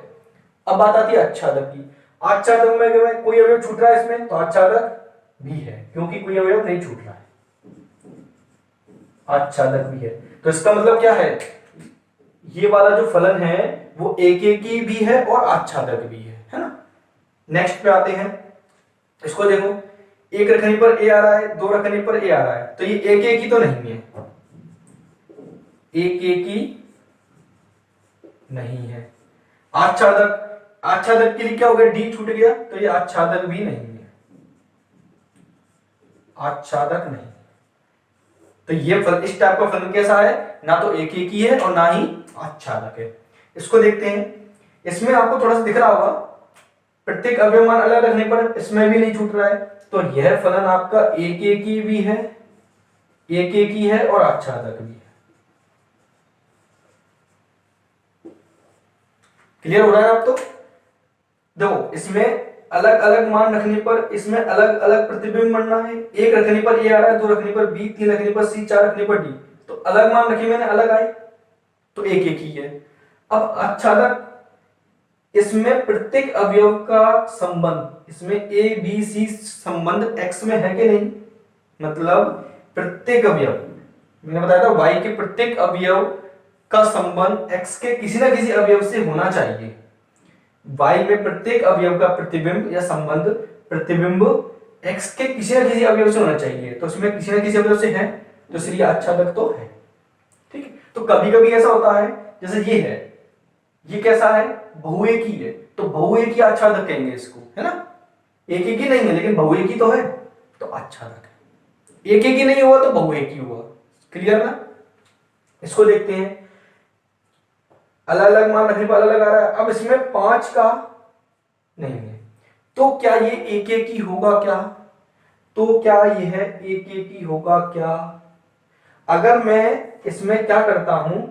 अब बात आती है आच्छादक की। आच्छादक में कोई अवयव छूट रहा है इसमें, तो आच्छादक भी है, क्योंकि कोई अवयव नहीं छूट रहा है, आच्छादक भी है। तो इसका मतलब क्या है, ये वाला जो फलन है वो एक एक ही भी है और आच्छादक भी है ना। नेक्स्ट पे आते हैं। इसको देखो, एक रखने पर ए आ रहा है, दो रखने पर ए आ रहा है, तो ये एक एक ही तो नहीं है, एक एक ही नहीं है। आच्छादक, आच्छादक के लिए क्या हो गया, डी छूट गया, तो ये आच्छादक भी नहीं है, आच्छादक नहीं। तो ये फल, इस टाइप का फलन कैसा है, ना तो एक एक ही है और ना ही आच्छादक है। इसको देखते हैं। इसमें आपको थोड़ा सा दिख रहा होगा, प्रत्येक अवयवमान अलग रखने पर इसमें भी नहीं छूट रहा है। तो यह फलन आपका एक एक ही भी है, एक एक ही है और आच्छादक भी है। क्लियर हो रहा है आप तो। देखो, इसमें अलग अलग मान रखने पर इसमें अलग अलग प्रतिबिंब बनना है। एक रखने पर ए आ रहा है, दो रखने पर बी, तीन रखने पर सी, चार रखने पर डी। तो अलग मान रखे मैंने, अलग आए, तो एक एक ही है। अब आच्छादक, इसमें प्रत्येक अवयव का संबंध, इसमें ए बी सी संबंध एक्स में है कि नहीं। मतलब प्रत्येक अवयव, मैंने बताया था वाई के प्रत्येक अवयव का संबंध एक्स के किसी ना किसी अवयव से होना चाहिए। वाई में प्रत्येक अवयव का प्रतिबिंब या संबंध, प्रतिबिंब एक्स के किसी ना किसी अवयव से होना चाहिए। तो इसमें किसी ना किसी अवयव से है, तो इसलिए आच्छादक तो है। ठीक है। तो कभी कभी ऐसा होता है, जैसे ये है, ये कैसा है, बहुएकी है, तो बहुएकी आच्छादक कहेंगे इसको, है ना। एक एक ही नहीं है लेकिन बहुएकी तो है, तो आच्छादक है। एक एक ही नहीं हुआ तो बहुएकी हुआ। क्लियर ना। इसको देखते हैं। अलग अलग मान रखने पर अलग अलग आ रहा है। अब इसमें पांच का नहीं है, तो क्या ये एक एक ही होगा क्या, तो क्या यह एक एक ही होगा क्या। अगर मैं इसमें क्या करता हूं,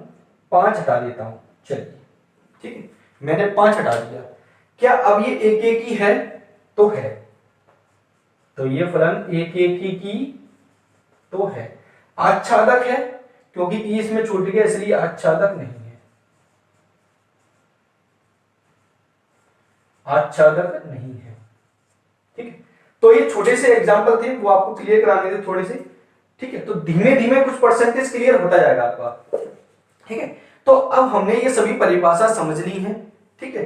पांच हटा देता हूं, चलिए ठीक है, मैंने पांच हटा दिया, क्या अब ये एक एक ही है, तो है। तो ये फलन एक एक ही तो है। आच्छादक है, क्योंकि ई इसमें छूट गया इसलिए आच्छादक नहीं है, आच्छादक नहीं है। ठीक है। तो ये छोटे से एग्जांपल थे, वो आपको क्लियर कराने थे थोड़े से। ठीक है। तो धीमे धीमे कुछ परसेंटेज क्लियर होता जाएगा आपका। ठीक है। तो अब हमने ये सभी परिभाषा समझ ली है। ठीक है।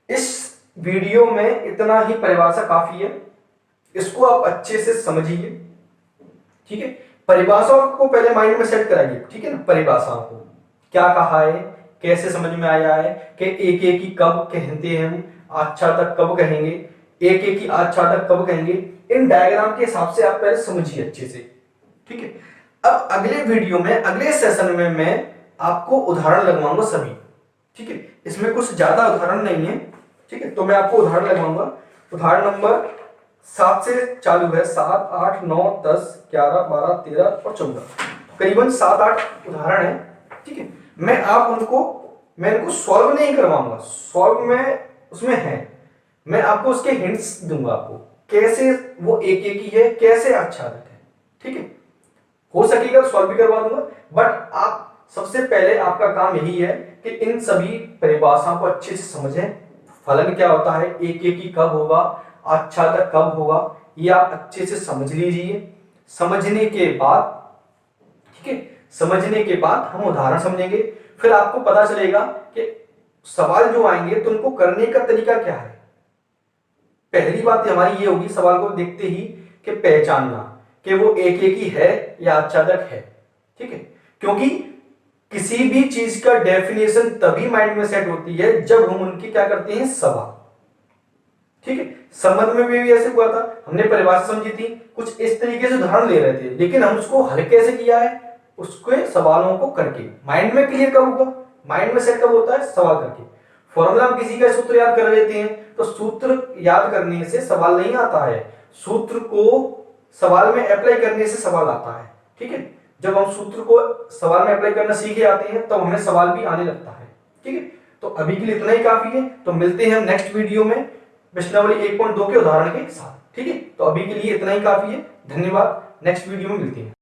इस वीडियो में इतना ही परिभाषा काफी है, इसको आप अच्छे से समझिए। ठीक है। परिभाषाओं को पहले माइंड में सेट कराइए। ठीक है ना। परिभाषाओं को क्या कहा है, कैसे समझ में आया है, कि एक एक ही कब कहते हैं हम, आच्छादक कब कहेंगे, एक एक ही आच्छादक कब कहेंगे, इन डायग्राम के हिसाब से आप पहले समझिए अच्छे से। ठीक है। अब अगले वीडियो में, अगले सेशन में मैं आपको उदाहरण लगवाऊंगा सभी। ठीक है। इसमें कुछ ज्यादा उदाहरण नहीं है। ठीक है। तो मैं आपको उदाहरण लगवाऊंगा। उदाहरण नंबर 7 से चालू है, 7, 8, 9, 10, 11, 12, 13 और 14, करीबन 7-8 उदाहरण है। ठीक है। मैं इनको सॉल्व नहीं करवाऊंगा, सॉल्व में उसमें है, मैं आपको उसके हिंट्स दूंगा, आपको कैसे वो एक एक ही है, कैसे आच्छादक है। ठीक है। हो सकेगा तो सॉल्व भी करवा दूंगा, बट आप सबसे पहले आपका काम यही है कि इन सभी परिभाषाओं को अच्छे से समझें। फलन क्या होता है, एक एक ही कब होगा, आच्छादक कब होगा, ये आप अच्छे से समझ लीजिए। समझने के बाद, ठीक है, समझने के बाद हम उदाहरण समझेंगे, फिर आपको पता चलेगा कि सवाल जो आएंगे तो उनको करने का तरीका क्या है। पहली बात हमारी ये होगी सवाल को देखते ही कि पहचानना कि वो एक एक ही है या आच्छादक है, ठीक है, क्योंकि किसी भी चीज का डेफिनेशन तभी माइंड में सेट होती है जब हम उनकी क्या करते हैं, सवाल, ठीक है। संबंध में भी ऐसे हुआ था, हमने परिभाषा समझी थी, कुछ इस तरीके से उदाहरण ले रहे थे, लेकिन हम उसको हल कैसे किया है, उसके सवालों को करके। माइंड में क्लियर कब होगा, माइंड में सेट कब होता है, सवाल करके। फॉर्मूला हम किसी का सूत्र याद कर लेते हैं तो सूत्र याद करने से सवाल नहीं आता है, सूत्र को सवाल में अप्लाई करने से सवाल आता है, ठीक है। जब हम सूत्र को सवाल में अप्लाई करना सीखे आते हैं तब हमें सवाल भी आने लगता है, ठीक है। तो अभी के लिए इतना ही काफी है, तो मिलते हैं हम नेक्स्ट वीडियो में प्रश्नावली 1.2 के उदाहरण के साथ, ठीक है। तो अभी के लिए इतना ही काफी है, धन्यवाद, नेक्स्ट वीडियो में मिलते हैं।